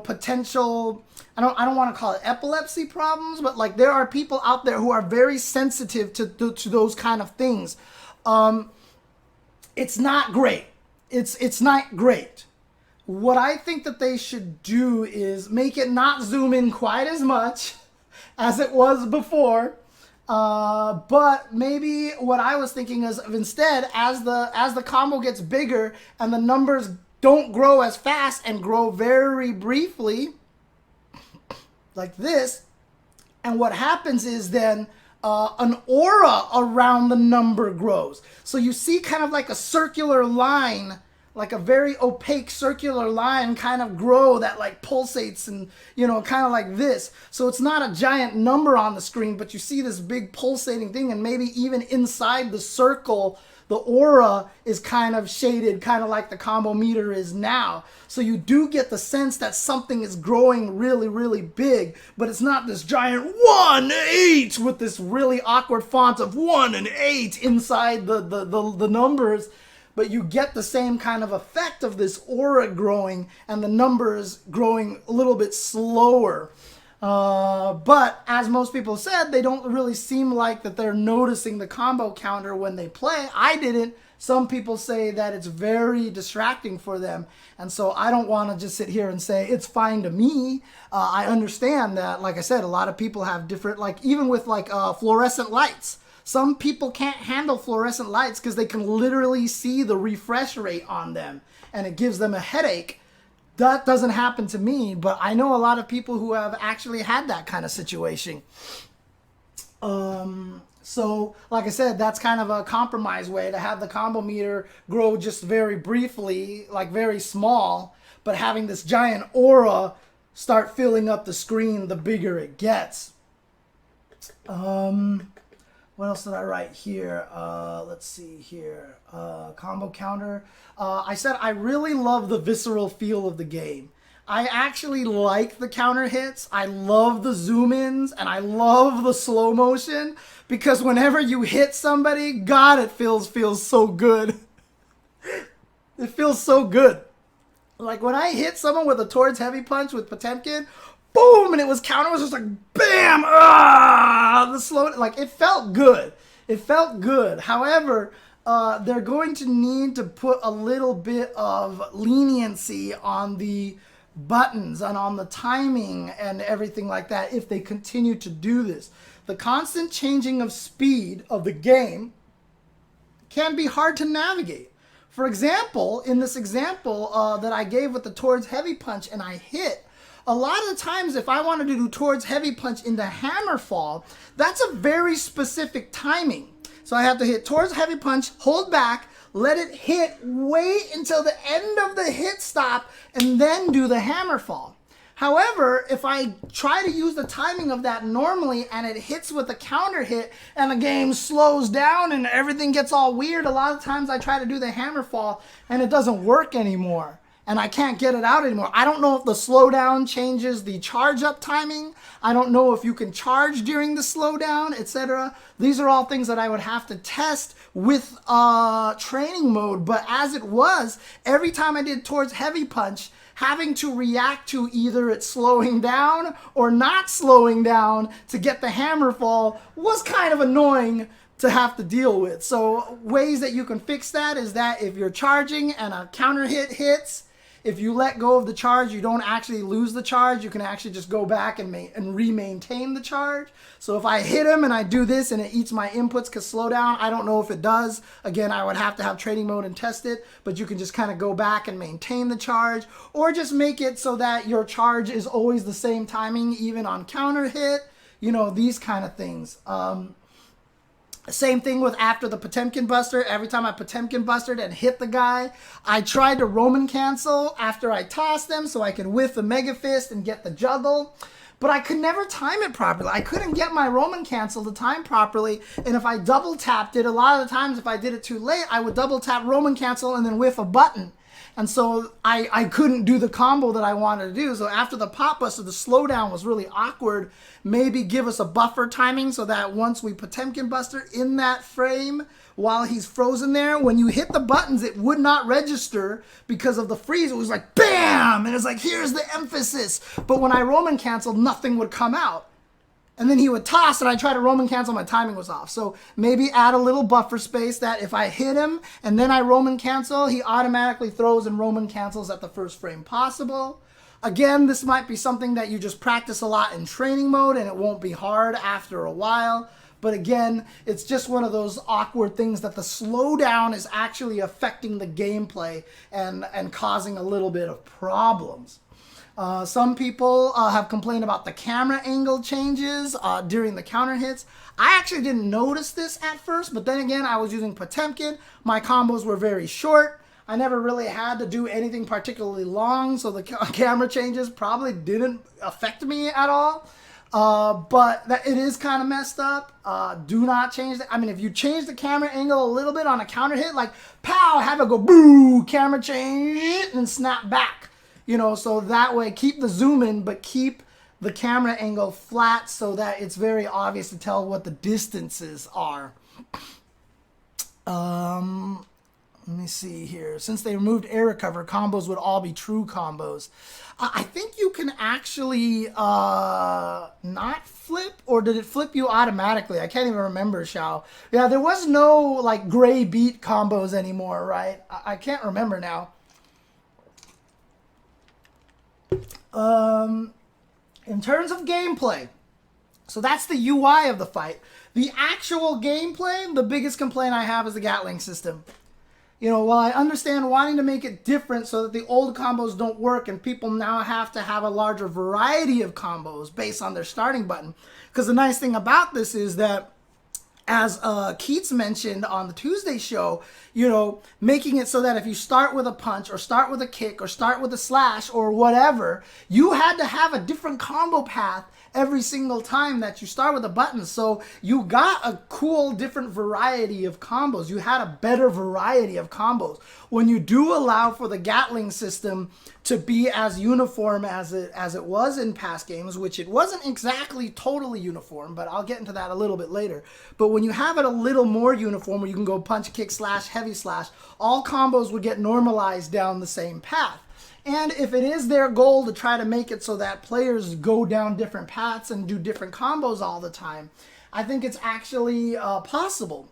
potential, I don't want to call it epilepsy problems, but like there are people out there who are very sensitive to those kind of things. It's not great. It's not great. What I think that they should do is make it not zoom in quite as much as it was before. But maybe what I was thinking is instead, as the combo gets bigger and the numbers don't grow as fast and grow very briefly, like this, and what happens is then an aura around the number grows. So you see kind of like a circular line, like a very opaque circular line kind of grow that like pulsates and, kind of like this. So it's not a giant number on the screen, but you see this big pulsating thing, and maybe even inside the circle, the aura is kind of shaded, kind of like the combo meter is now. So you do get the sense that something is growing really, really big, but it's not this giant 1-8 with this really awkward font of 1 and 8 inside the numbers. But you get the same kind of effect of this aura growing and the numbers growing a little bit slower. But as most people said, they don't really seem like that they're noticing the combo counter when they play. I didn't. Some people say that it's very distracting for them. And so I don't want to just sit here and say it's fine to me. I understand that, like I said, a lot of people have different, like even with like fluorescent lights. Some people can't handle fluorescent lights because they can literally see the refresh rate on them and it gives them a headache. That doesn't happen to me, but I know a lot of people who have actually had that kind of situation. So, like I said, that's kind of a compromise way to have the combo meter grow just very briefly, like very small, but having this giant aura start filling up the screen the bigger it gets. What else did I write here? Let's see here. Combo counter. I said I really love the visceral feel of the game. I actually like the counter hits. I love the zoom ins and I love the slow motion because whenever you hit somebody, God, it feels so good. It feels so good. Like when I hit someone with a towards heavy punch with Potemkin, boom, and it was counter, it was just like bam, the slow, like it felt good. It felt good. However, they're going to need to put a little bit of leniency on the buttons and on the timing and everything like that if they continue to do this. The constant changing of speed of the game can be hard to navigate. For example, in this example that I gave with the towards heavy punch and I hit, a lot of the times if I wanted to do towards heavy punch into hammer fall, that's a very specific timing. So I have to hit towards heavy punch, hold back, let it hit, wait until the end of the hit stop, and then do the hammer fall. However, if I try to use the timing of that normally and it hits with a counter hit and the game slows down and everything gets all weird, a lot of times I try to do the hammer fall and it doesn't work anymore. And I can't get it out anymore. I don't know if the slowdown changes the charge up timing. I don't know if you can charge during the slowdown, etc. These are all things that I would have to test with training mode. But as it was, every time I did towards heavy punch, having to react to either it slowing down or not slowing down to get the hammer fall was kind of annoying to have to deal with. So ways that you can fix that is that if you're charging and a counter hit hits, if you let go of the charge, you don't actually lose the charge. You can actually just go back and re-maintain the charge. So if I hit him and I do this and it eats my inputs because slow down, I don't know if it does. Again, I would have to have training mode and test it, but you can just kind of go back and maintain the charge or just make it so that your charge is always the same timing, even on counter hit, you know, these kind of things. Same thing with after the Potemkin Buster. Every time I Potemkin Busted and hit the guy, I tried to Roman cancel after I tossed them so I could whiff the Mega Fist and get the juggle. But I could never time it properly. I couldn't get my Roman cancel to time properly. And if I double tapped it, a lot of the times if I did it too late, I would double tap Roman cancel and then whiff a button. And so I couldn't do the combo that I wanted to do. So after the Pop Buster, the slowdown was really awkward. Maybe give us a buffer timing so that once we Potemkin Buster in that frame while he's frozen there, when you hit the buttons, it would not register because of the freeze. It was like, bam! And it's like, here's the emphasis. But when I Roman canceled, nothing would come out. And then he would toss and I tried to Roman cancel, my timing was off. So maybe add a little buffer space that if I hit him and then I Roman cancel, he automatically throws and Roman cancels at the first frame possible. Again, this might be something that you just practice a lot in training mode and it won't be hard after a while. But again, it's just one of those awkward things that the slowdown is actually affecting the gameplay and causing a little bit of problems. Some people have complained about the camera angle changes during the counter hits. I actually didn't notice this at first, but then again, I was using Potemkin. My combos were very short. I never really had to do anything particularly long, so the camera changes probably didn't affect me at all. But it is kind of messed up. Do not change that. I mean, if you change the camera angle a little bit on a counter hit, like pow, have it go boo, camera change, and snap back. You know, so that way keep the zoom in, but keep the camera angle flat so that it's very obvious to tell what the distances are. Let me see here. Since they removed air recover, combos would all be true combos. I think you can actually not flip, or did it flip you automatically? I can't even remember, Shao. Yeah, there was no like gray beat combos anymore, right? I can't remember now. In terms of gameplay, so that's the UI of the fight. The actual gameplay, the biggest complaint I have is the Gatling system. You know, while I understand wanting to make it different so that the old combos don't work and people now have to have a larger variety of combos based on their starting button. Because the nice thing about this is that as Keats mentioned on the Tuesday show, you know, making it so that if you start with a punch or start with a kick or start with a slash or whatever, you had to have a different combo path every single time that you start with a button. So you got a cool different variety of combos. You had a better variety of combos. When you do allow for the Gatling system to be as uniform as it was in past games, which it wasn't exactly totally uniform, but I'll get into that a little bit later. But when you have it a little more uniform, where you can go punch, kick, slash, heavy slash, all combos would get normalized down the same path. And if it is their goal to try to make it so that players go down different paths and do different combos all the time, I think it's actually possible.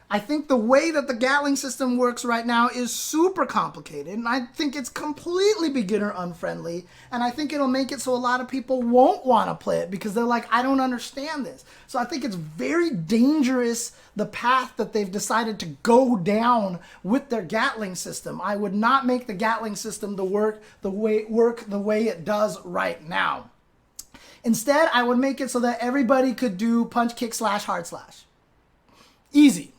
I think the way that the Gatling system works right now is super complicated, and I think it's completely beginner unfriendly, and I think it'll make it so a lot of people won't want to play it because they're like, I don't understand this. So I think it's very dangerous, the path that they've decided to go down with their Gatling system. I would not make the Gatling system work the way it does right now. Instead, I would make it so that everybody could do punch, kick, slash, hard slash. Easy.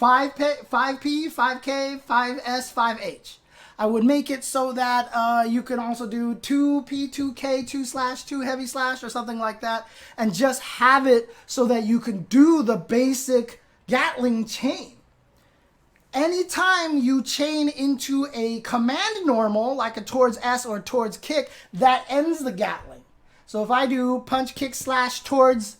5P, 5K, 5S, 5H. I would make it so that you can also do 2P, 2K, 2 slash, 2 heavy slash, or something like that, and just have it so that you can do the basic Gatling chain. Anytime you chain into a command normal, like a towards S or towards kick, that ends the Gatling. So if I do punch, kick, slash towards,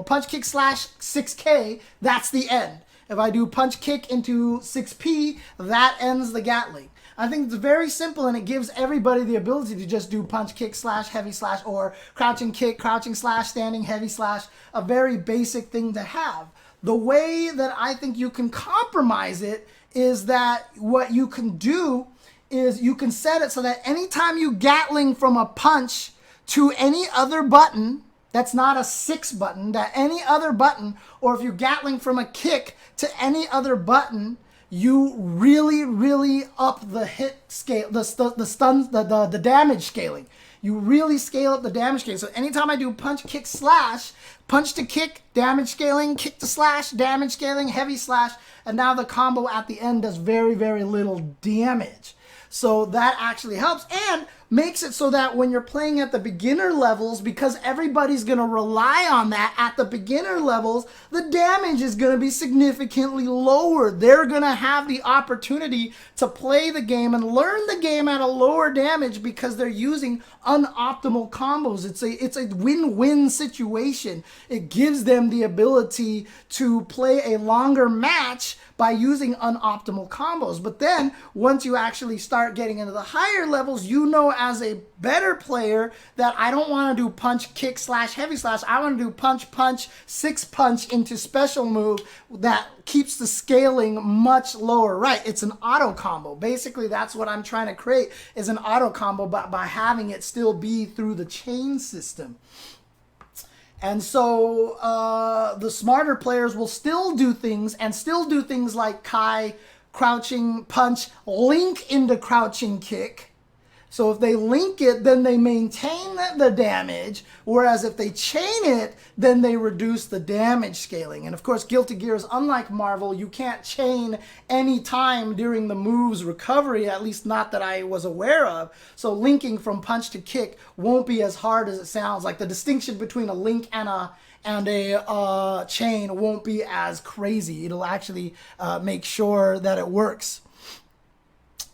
punch, kick, slash 6K, that's the end. If I do punch kick into 6P, that ends the Gatling. I think it's very simple, and it gives everybody the ability to just do punch kick slash heavy slash, or crouching kick, crouching slash, standing heavy slash, a very basic thing to have. The way that I think you can compromise it is that what you can do is you can set it so that anytime you Gatling from a punch to any other button, that's not a 6 button, that any other button, or if you're Gatling from a kick to any other button, you really, really up the hit scale, the damage scaling. You really scale up the damage scaling. So anytime I do punch, kick, slash, punch to kick, damage scaling, kick to slash, damage scaling, heavy slash, and now the combo at the end does very, very little damage. So that actually helps and makes it so that when you're playing at the beginner levels, because everybody's going to rely on that at the beginner levels, the damage is going to be significantly lower. They're going to have the opportunity to play the game and learn the game at a lower damage because they're using unoptimal combos. It's a win-win situation. It gives them the ability to play a longer match by using unoptimal combos. But then once you actually start getting into the higher levels, you know as a better player that I don't want to do punch, kick, slash, heavy slash. I want to do punch, punch, 6 punch into special move that keeps the scaling much lower. Right, it's an auto combo. Basically, that's what I'm trying to create, is an auto combo, but by having it still be through the chain system. And so the smarter players will still do things like Kai, crouching punch, link into crouching kick. So if they link it, then they maintain the damage, whereas if they chain it, then they reduce the damage scaling. And of course, Guilty Gear is unlike Marvel. You can't chain any time during the move's recovery, at least not that I was aware of. So linking from punch to kick won't be as hard as it sounds. Like the distinction between a link and a chain won't be as crazy. It'll actually make sure that it works.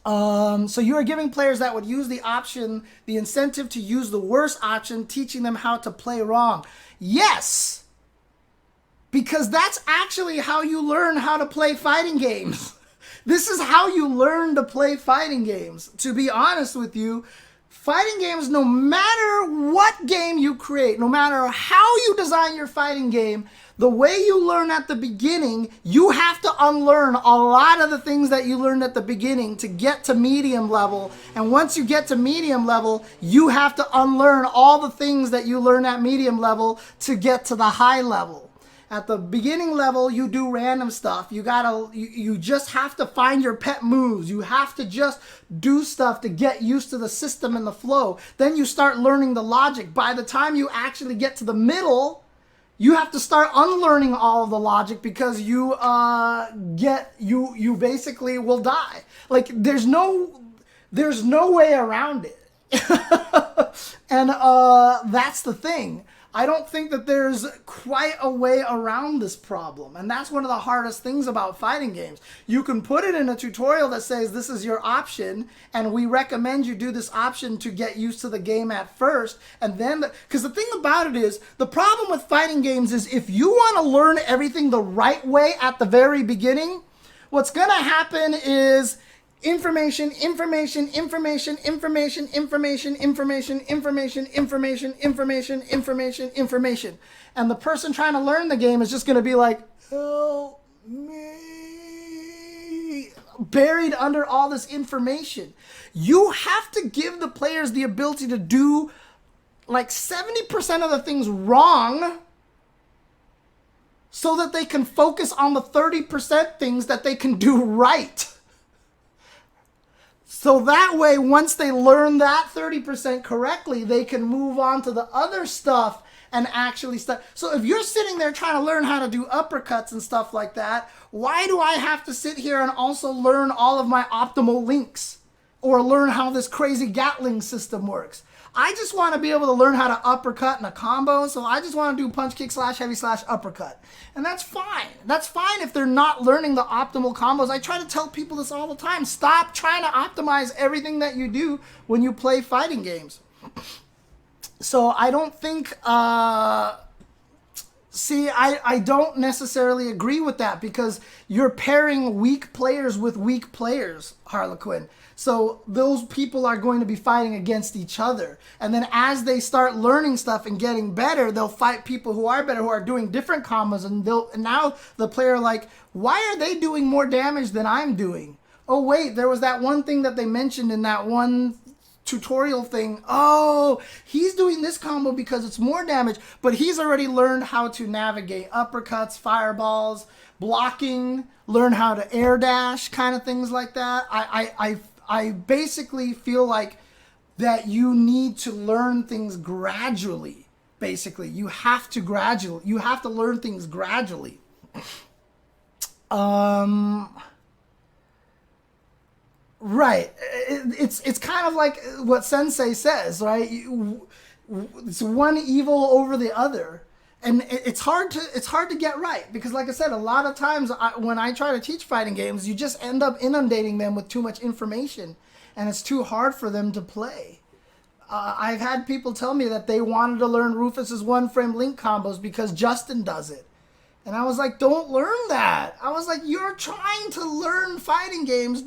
So you are giving players that would use the option, the incentive to use the worst option, teaching them how to play wrong. Yes, because that's actually how you learn how to play fighting games. This is how you learn to play fighting games. To be honest with you, fighting games, no matter what game you create, no matter how you design your fighting game, the way you learn at the beginning, you have to unlearn a lot of the things that you learned at the beginning to get to medium level. And once you get to medium level, you have to unlearn all the things that you learn at medium level to get to the high level. At the beginning level, you do random stuff. You just have to find your pet moves. You have to just do stuff to get used to the system and the flow. Then you start learning the logic. By the time you actually get to the middle, You have to start unlearning all of the logic because you you basically will die. Like there's no way around it. And that's the thing. I don't think that there's quite a way around this problem. And that's one of the hardest things about fighting games. You can put it in a tutorial that says this is your option, and we recommend you do this option to get used to the game at first. And then, because the thing about it is, the problem with fighting games is if you want to learn everything the right way at the very beginning, what's going to happen is information, information, information, information, information, information, information, information, information, information, information. And the person trying to learn the game is just going to be like, help me, buried under all this information. You have to give the players the ability to do like 70% of the things wrong so that they can focus on the 30% things that they can do right. So that way, once they learn that 30% correctly, they can move on to the other stuff and actually start. So if you're sitting there trying to learn how to do uppercuts and stuff like that, why do I have to sit here and also learn all of my optimal links or learn how this crazy Gatling system works? I just want to be able to learn how to uppercut in a combo, so I just want to do punch, kick, slash, heavy, slash, uppercut. And that's fine. That's fine if they're not learning the optimal combos. I try to tell people this all the time. Stop trying to optimize everything that you do when you play fighting games. So I don't think... I don't necessarily agree with that because you're pairing weak players with weak players, Harlequin. So those people are going to be fighting against each other. And then as they start learning stuff and getting better, they'll fight people who are better, who are doing different combos. And now the player like, why are they doing more damage than I'm doing? Oh, wait, there was that one thing that they mentioned in that one tutorial thing. Oh, he's doing this combo because it's more damage, but he's already learned how to navigate uppercuts, fireballs, blocking, learn how to air dash, kind of things like that. I basically feel like that you need to learn things gradually. Basically, you have to learn things gradually. Right. It's kind of like what Sensei says, right? It's one evil over the other. And it's hard to get right because, like I said, a lot of times when I try to teach fighting games, you just end up inundating them with too much information, and it's too hard for them to play. I've had people tell me that they wanted to learn Rufus's one-frame link combos because Justin does it. And I was like, don't learn that. I was like, you're trying to learn fighting games.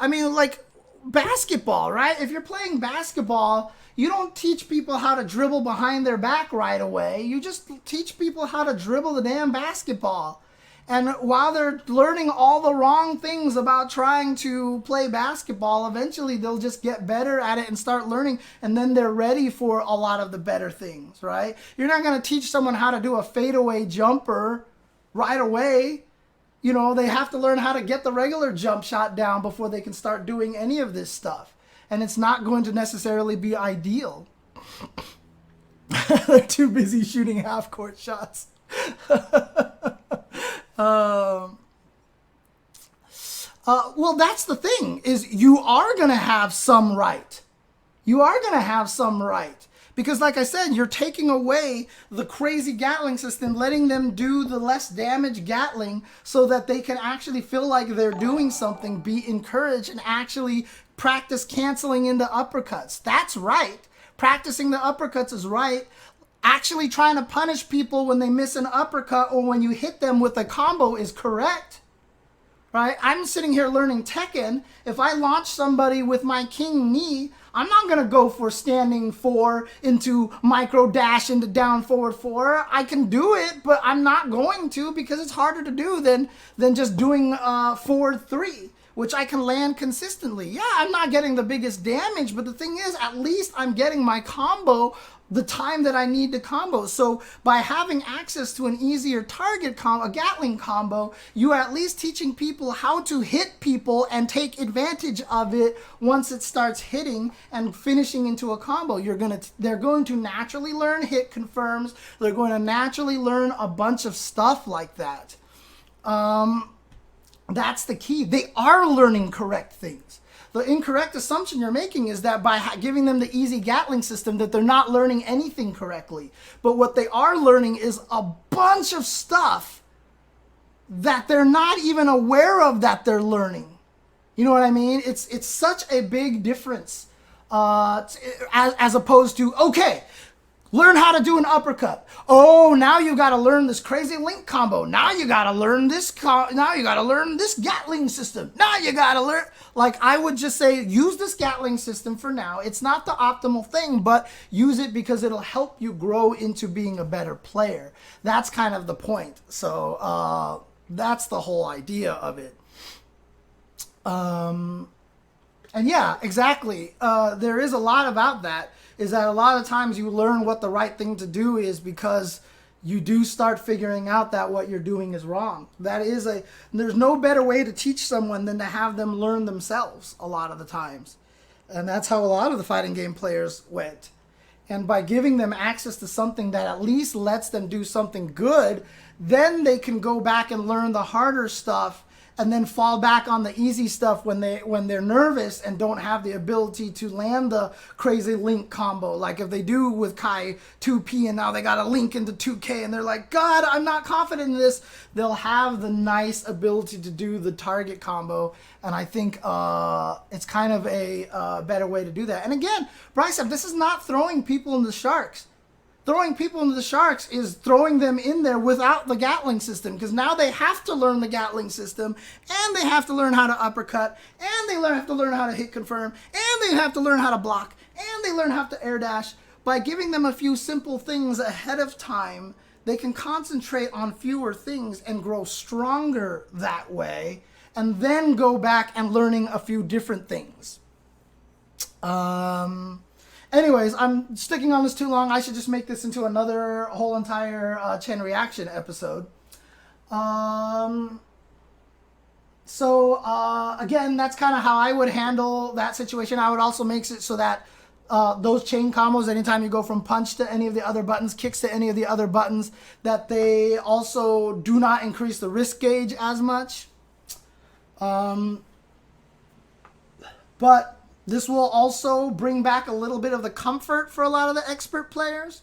Like basketball, right? If you're playing basketball, you don't teach people how to dribble behind their back right away. You just teach people how to dribble the damn basketball. And while they're learning all the wrong things about trying to play basketball, eventually they'll just get better at it and start learning, and then they're ready for a lot of the better things, right? You're not going to teach someone how to do a fadeaway jumper right away. You know, they have to learn how to get the regular jump shot down before they can start doing any of this stuff. And it's not going to necessarily be ideal. They're too busy shooting half-court shots. Well, that's the thing, is you are going to have some right. You are going to have some right. Because like I said, you're taking away the crazy Gatling system, letting them do the less damage Gatling so that they can actually feel like they're doing something, be encouraged, and actually practice canceling into uppercuts. That's right. Practicing the uppercuts is right. Actually trying to punish people when they miss an uppercut or when you hit them with a combo is correct. Right? I'm sitting here learning Tekken. If I launch somebody with my king knee, I'm not going to go for standing 4 into micro dash into down forward 4. I can do it, but I'm not going to because it's harder to do than just doing forward 3. which I can land consistently. Yeah, I'm not getting the biggest damage, but the thing is, at least I'm getting my combo the time that I need to combo. So by having access to an easier target combo, a Gatling combo, you are at least teaching people how to hit people and take advantage of it once it starts hitting and finishing into a combo. They're going to naturally learn hit confirms. They're going to naturally learn a bunch of stuff like that. That's the key. They are learning correct things. The incorrect assumption you're making is that by giving them the easy Gatling system that they're not learning anything correctly. But what they are learning is a bunch of stuff that they're not even aware of that they're learning. You know what I mean? It's such a big difference as opposed to, okay, learn how to do an uppercut. Oh, now you got to learn this crazy link combo. Now you got to learn this. Now you got to learn this Gatling system. Now you got to learn. Like, I would just say, use this Gatling system for now. It's not the optimal thing, but use it because it'll help you grow into being a better player. That's kind of the point. So that's the whole idea of it. And yeah, exactly. There is a lot about that. Is that a lot of times you learn what the right thing to do is because you do start figuring out that what you're doing is wrong. There's no better way to teach someone than to have them learn themselves a lot of the times. And that's how a lot of the fighting game players went. And by giving them access to something that at least lets them do something good, then they can go back and learn the harder stuff and then fall back on the easy stuff when they're nervous and don't have the ability to land the crazy link combo. Like if they do with Kai 2P and now they got a link into 2K and they're like, God, I'm not confident in this. They'll have the nice ability to do the target combo. And I think it's kind of a better way to do that. And again, Bryce, this is not throwing people in the sharks. Throwing people into the sharks is throwing them in there without the Gatling system, because now they have to learn the Gatling system, and they have to learn how to uppercut, and they have to learn how to hit confirm, and they have to learn how to block, and they learn how to air dash. By giving them a few simple things ahead of time, they can concentrate on fewer things and grow stronger that way, and then go back and learning a few different things. Anyways, I'm sticking on this too long. I should just make this into another whole entire Chen reaction episode. Again, that's kind of how I would handle that situation. I would also make it so that those chain combos, anytime you go from punch to any of the other buttons, kicks to any of the other buttons, that they also do not increase the risk gauge as much. But this will also bring back a little bit of the comfort for a lot of the expert players.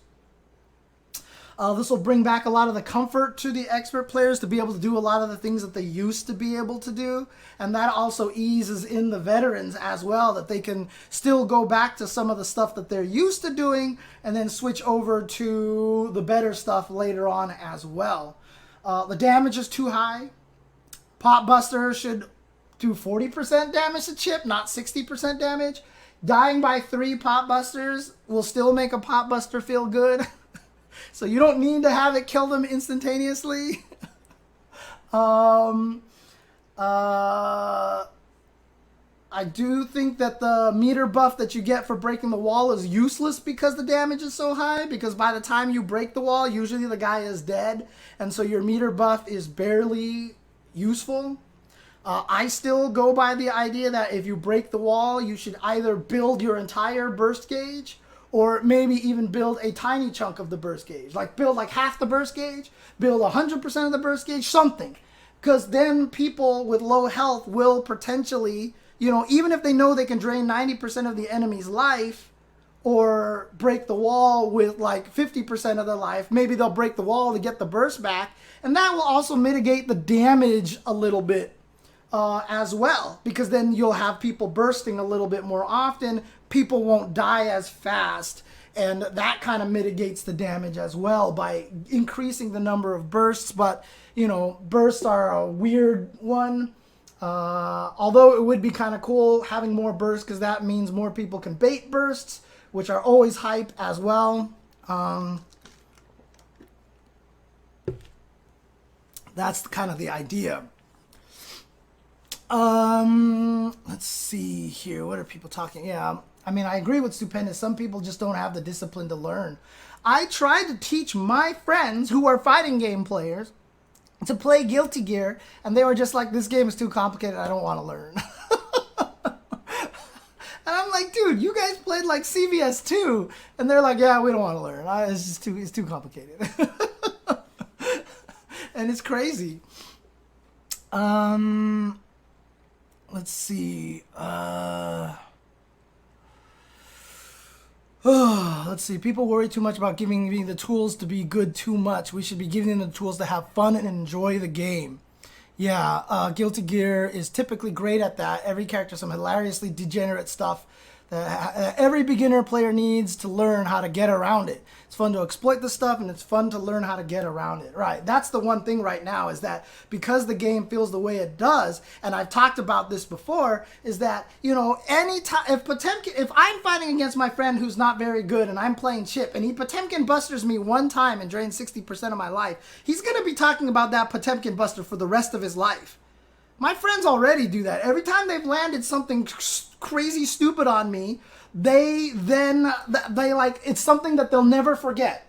This will bring back a lot of the comfort to the expert players to be able to do a lot of the things that they used to be able to do. And that also eases in the veterans as well, that they can still go back to some of the stuff that they're used to doing and then switch over to the better stuff later on as well. The damage is too high. Pop Buster should do 40% damage to chip, not 60% damage. Dying by 3 Pop Busters will still make a Pop Buster feel good. So you don't need to have it kill them instantaneously. I do think that the meter buff that you get for breaking the wall is useless because the damage is so high. Because by the time you break the wall, usually the guy is dead. And so your meter buff is barely useful. I still go by the idea that if you break the wall, you should either build your entire burst gauge or maybe even build a tiny chunk of the burst gauge. Like build like half the burst gauge, build 100% of the burst gauge, something. Because then people with low health will potentially, even if they know they can drain 90% of the enemy's life or break the wall with like 50% of their life, maybe they'll break the wall to get the burst back. And that will also mitigate the damage a little bit. As well, because then you'll have people bursting a little bit more often. People won't die as fast, and that kind of mitigates the damage as well by increasing the number of bursts. But bursts are a weird one. Although it would be kind of cool having more bursts, because that means more people can bait bursts, which are always hype as well. That's kind of the idea. Let's see here. What are people talking? Yeah, I mean, I agree with Stupendous. Some people just don't have the discipline to learn. I tried to teach my friends who are fighting game players to play Guilty Gear, and they were just like, this game is too complicated, I don't want to learn. And I'm like, dude, you guys played like CVS too. And they're like, yeah, we don't want to learn. It's too complicated. And it's crazy. Let's see. Let's see. People worry too much about giving me the tools to be good too much. We should be giving them the tools to have fun and enjoy the game. Yeah, Guilty Gear is typically great at that. Every character, some hilariously degenerate stuff that every beginner player needs to learn how to get around it. It's fun to exploit the stuff, and it's fun to learn how to get around it. Right, that's the one thing right now, is that because the game feels the way it does, and I've talked about this before, is that, you know, anytime, if I'm fighting against my friend who's not very good and I'm playing Chip, and he Potemkin busters me one time and drains 60% of my life, he's going to be talking about that Potemkin buster for the rest of his life. My friends already do that. Every time they've landed something crazy stupid on me, they like, it's something that they'll never forget.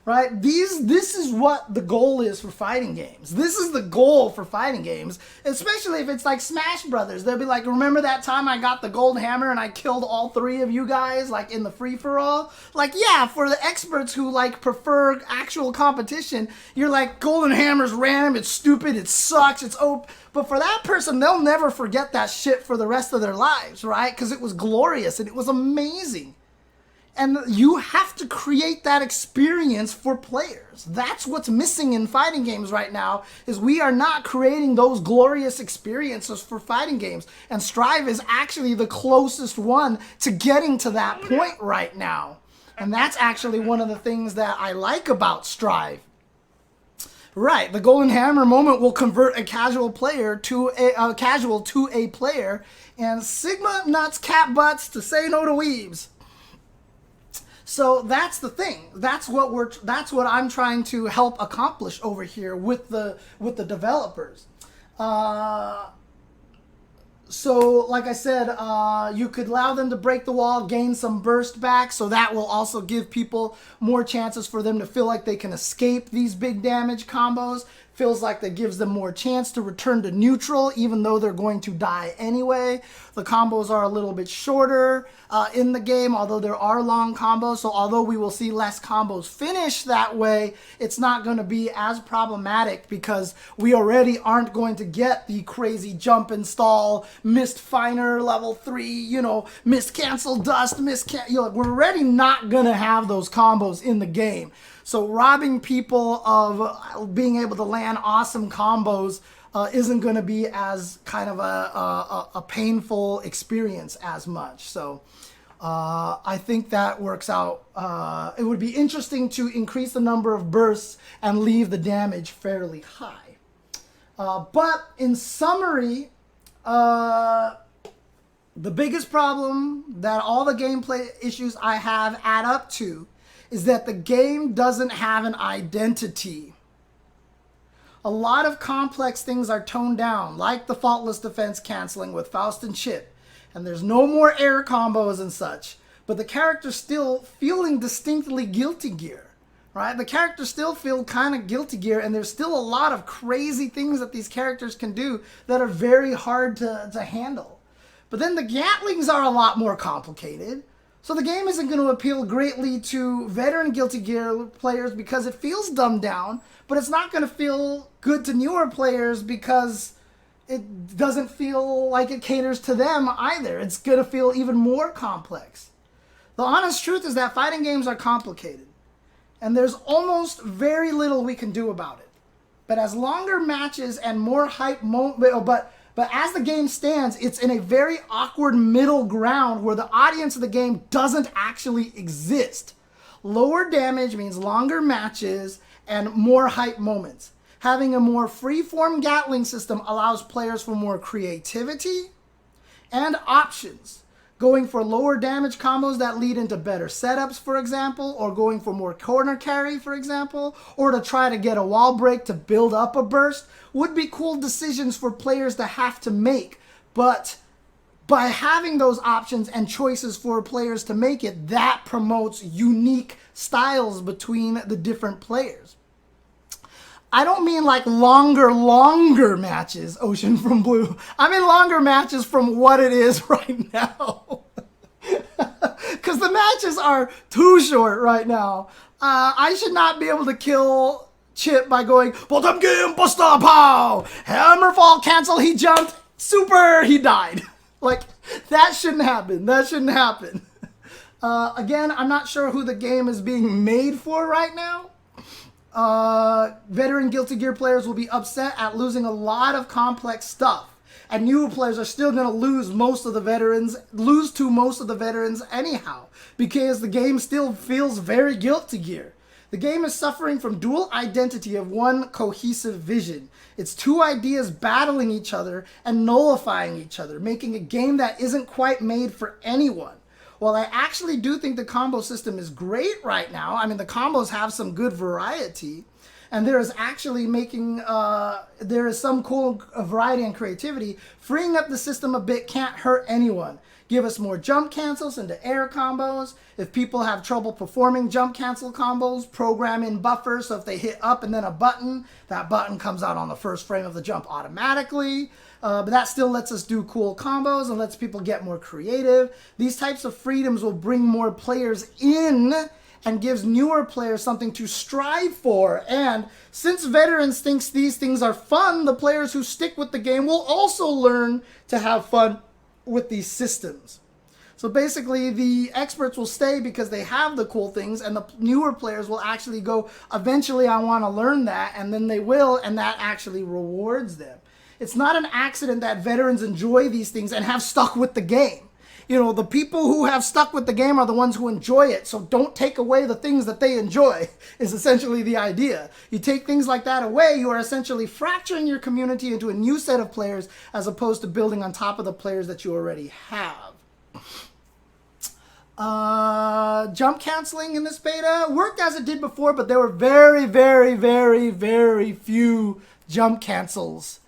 Right? This is what the goal is for fighting games. This is the goal for fighting games, especially if it's like Smash Brothers. They'll be like, remember that time I got the gold hammer and I killed all 3 of you guys, like in the free-for-all? Like, yeah, for the experts who like prefer actual competition, you're like, golden hammer's random, it's stupid, it sucks, it's OP. But for that person, they'll never forget that shit for the rest of their lives, right? Because it was glorious and it was amazing. And you have to create that experience for players. That's what's missing in fighting games right now, is we are not creating those glorious experiences for fighting games. And StrIVe is actually the closest one to getting to that point right now. And that's actually one of the things that I like about StrIVe. Right, the golden hammer moment will convert a casual player to a player, and Sigma nuts cat butts to say no to weebs. So that's the thing. That's what I'm trying to help accomplish over here with the developers. So like I said, you could allow them to break the wall, gain some burst back, so that will also give people more chances for them to feel like they can escape these big damage combos. Feels like that gives them more chance to return to neutral, even though they're going to die anyway. The combos are a little bit shorter in the game, although there are long combos. So although we will see less combos finish that way, it's not going to be as problematic because we already aren't going to get the crazy jump and stall, missed finer level 3, you know, missed cancel dust, we're already not going to have those combos in the game. So robbing people of being able to land awesome combos isn't going to be as kind of a painful experience as much. So I think that works out. It would be interesting to increase the number of bursts and leave the damage fairly high. But in summary, the biggest problem that all the gameplay issues I have add up to is that the game doesn't have an identity. A lot of complex things are toned down, like the faultless defense canceling with Faust and Chip, and there's no more air combos and such, but the character's still feeling distinctly Guilty Gear, right? The characters still feel kind of Guilty Gear, and there's still a lot of crazy things that these characters can do that are very hard to handle. But then the Gatlings are a lot more complicated. So the game isn't going to appeal greatly to veteran Guilty Gear players because it feels dumbed down, but it's not going to feel good to newer players because it doesn't feel like it caters to them either. It's going to feel even more complex. The honest truth is that fighting games are complicated, and there's almost very little we can do about it. But as longer matches and more hype But as the game stands, it's in a very awkward middle ground where the audience of the game doesn't actually exist. Lower damage means longer matches and more hype moments. Having a more free-form Gatling system allows players for more creativity and options. going for lower damage combos that lead into better setups, for example, or going for more corner carry, for example, or to try to get a wall break to build up a burst would be cool decisions for players to have to make. But by having those options and choices for players to make it, that promotes unique styles between the different players. I don't mean like longer matches, Ocean from Blue. I mean longer matches from what it is right now. Because the matches are too short right now. I should not be able to kill Chip by going, bottom game, buster, pow! Hammerfall, cancel, he jumped, super, he died. Like, that shouldn't happen. That shouldn't happen. Again, I'm not sure who the game is being made for right now. Veteran Guilty Gear players will be upset at losing a lot of complex stuff. And newer players are still going to lose to most of the veterans anyhow, because the game still feels very Guilty Gear. The game is suffering from dual identity of one cohesive vision. It's two ideas battling each other and nullifying each other, making a game that isn't quite made for anyone. While I actually do think the combo system is great right now, I mean, the combos have some good variety, and there is actually there is some cool variety and creativity. Freeing up the system a bit can't hurt anyone. Give us more jump cancels into air combos. If people have trouble performing jump cancel combos, program in buffers, so if they hit up and then a button, that button comes out on the first frame of the jump automatically. But that still lets us do cool combos and lets people get more creative. These types of freedoms will bring more players in and gives newer players something to strive for. And since veterans think these things are fun, the players who stick with the game will also learn to have fun with these systems. So basically, the experts will stay because they have the cool things, and the newer players will actually go, eventually I want to learn that, and then they will, and that actually rewards them. It's not an accident that veterans enjoy these things and have stuck with the game. You know, the people who have stuck with the game are the ones who enjoy it, so don't take away the things that they enjoy, is essentially the idea. You take things like that away, you are essentially fracturing your community into a new set of players as opposed to building on top of the players that you already have. Jump canceling in this beta worked as it did before, but there were very few jump cancels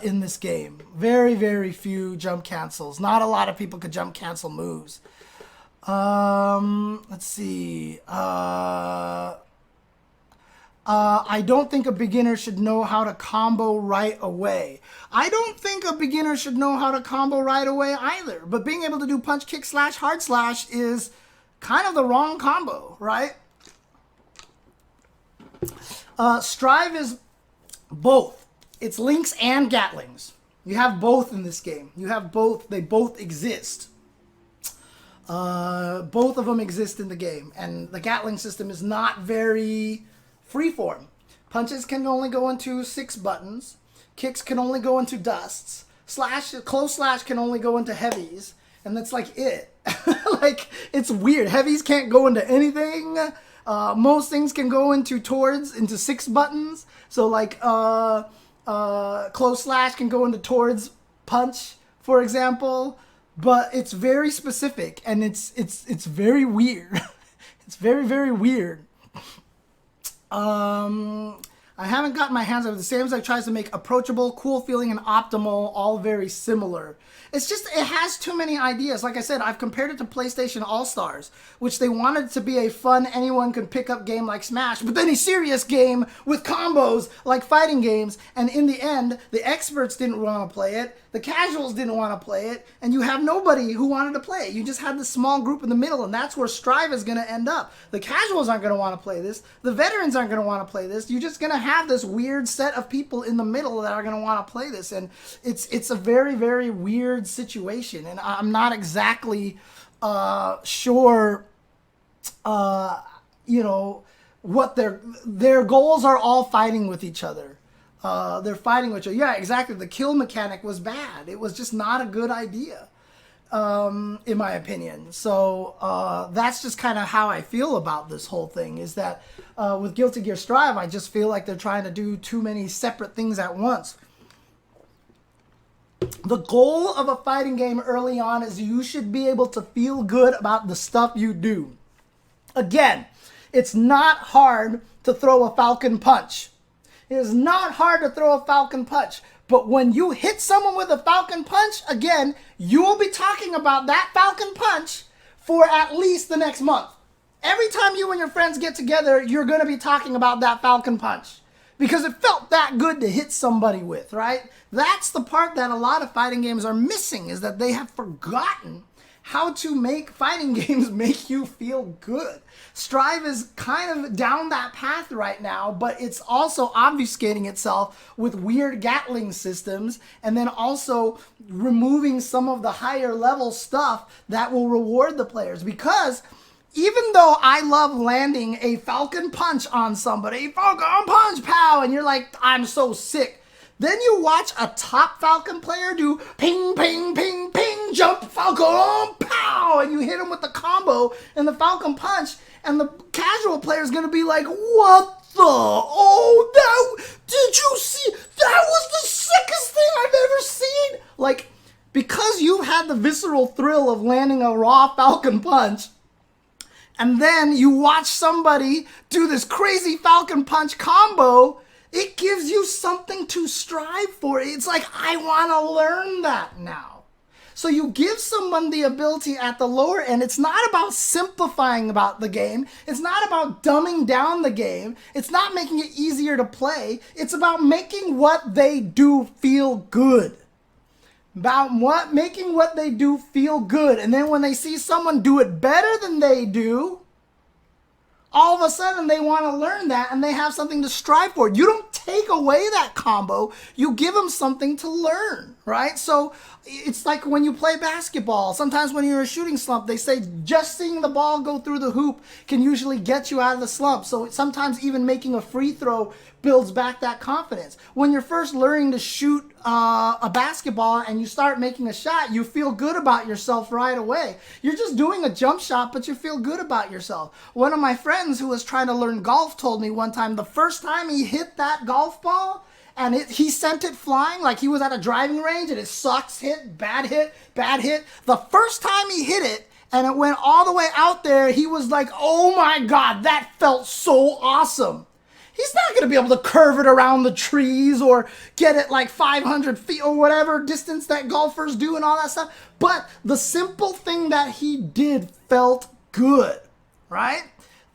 in this game. Very few jump cancels. Not a lot of people could jump cancel moves. Let's see. I don't think a beginner should know how to combo right away. I don't think a beginner should know how to combo right away either. But being able to do punch, kick, slash, hard slash is kind of the wrong combo, right? StrIVe is both. It's links and gatlings. You have both in this game. You have both. They both exist. Both of them exist in the game. And the gatling system is not very freeform. Punches can only go into 6 buttons. Kicks can only go into dusts. Close slash can only go into heavies. And that's like it. Like, it's weird. Heavies can't go into anything. Most things can go into 6 buttons. So like, close slash can go into towards punch, for example, but it's very specific and it's very weird. It's very weird. I haven't gotten my hands on it. The Samsung tries to make approachable, cool feeling, and optimal all very similar. It's just, it has too many ideas. Like I said, I've compared it to PlayStation All-Stars, which they wanted to be a fun, anyone can pick up game like Smash, but then a serious game with combos like fighting games, and in the end, the experts didn't want to play it, the casuals didn't want to play it, and you have nobody who wanted to play it. You just had this small group in the middle, and that's where StrIVe is going to end up. The casuals aren't going to want to play this. The veterans aren't going to want to play this. You're just going to have this weird set of people in the middle that are going to want to play this, and it's a very weird situation, and I'm not exactly sure you know, what their goals are. All fighting with each other. They're fighting with each other. Yeah, exactly. The kill mechanic was bad. It was just not a good idea, in my opinion. So that's just kind of how I feel about this whole thing, is that with Guilty Gear StrIVe, I just feel like they're trying to do too many separate things at once. The goal of a fighting game early on is you should be able to feel good about the stuff you do. Again, it's not hard to throw a falcon punch. It is not hard to throw a falcon punch. But when you hit someone with a falcon punch, again, you will be talking about that falcon punch for at least the next month. Every time you and your friends get together, you're going to be talking about that falcon punch because it felt that good to hit somebody with, right? That's the part that a lot of fighting games are missing, is that they have forgotten how to make fighting games make you feel good. StrIVe is kind of down that path right now, but it's also obfuscating itself with weird Gatling systems and then also removing some of the higher level stuff that will reward the players. Because even though I love landing a falcon punch on somebody, falcon punch, pow, and you're like, I'm so sick. Then you watch a top falcon player do ping, ping, ping, ping, jump, falcon, pow, and you hit him with the combo and the falcon punch, and the casual player is going to be like, what the? Oh, did you see? That was the sickest thing I've ever seen. Like, because you've had the visceral thrill of landing a raw falcon punch, and then you watch somebody do this crazy falcon punch combo, it gives you something to strive for. It's like, I want to learn that now. So you give someone the ability at the lower end. It's not about simplifying about the game. It's not about dumbing down the game. It's not making it easier to play. It's about making what they do feel good. Making what they do feel good. And then when they see someone do it better than they do, all of a sudden they want to learn that and they have something to strive for. You don't take away that combo. You give them something to learn, right? So it's like when you play basketball. Sometimes when you're in a shooting slump, they say just seeing the ball go through the hoop can usually get you out of the slump. So sometimes even making a free throw builds back that confidence. When you're first learning to shoot a basketball and you start making a shot, you feel good about yourself right away. You're just doing a jump shot, but you feel good about yourself. One of my friends who was trying to learn golf told me one time the first time he hit that golf ball and he sent it flying, like he was at a driving range and it sucks, hit, bad hit, bad hit. The first time he hit it and it went all the way out there, he was like, oh my God, that felt so awesome. He's not going to be able to curve it around the trees or get it like 500 feet or whatever distance that golfers do and all that stuff. But the simple thing that he did felt good, right?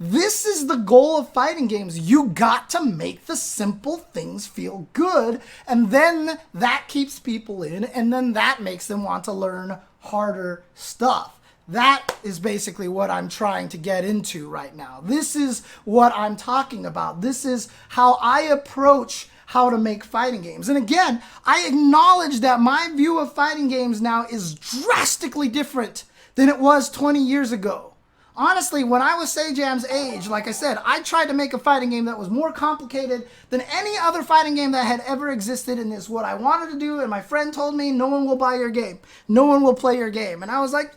This is the goal of fighting games. You got to make the simple things feel good. And then that keeps people in. And then that makes them want to learn harder stuff. That is basically what I'm trying to get into right now. This is what I'm talking about. This is how I approach how to make fighting games. And again, I acknowledge that my view of fighting games now is drastically different than it was 20 years ago. Honestly, when I was Sajam's age, like I said, I tried to make a fighting game that was more complicated than any other fighting game that had ever existed, and is what I wanted to do. And my friend told me, no one will buy your game. No one will play your game. And I was like,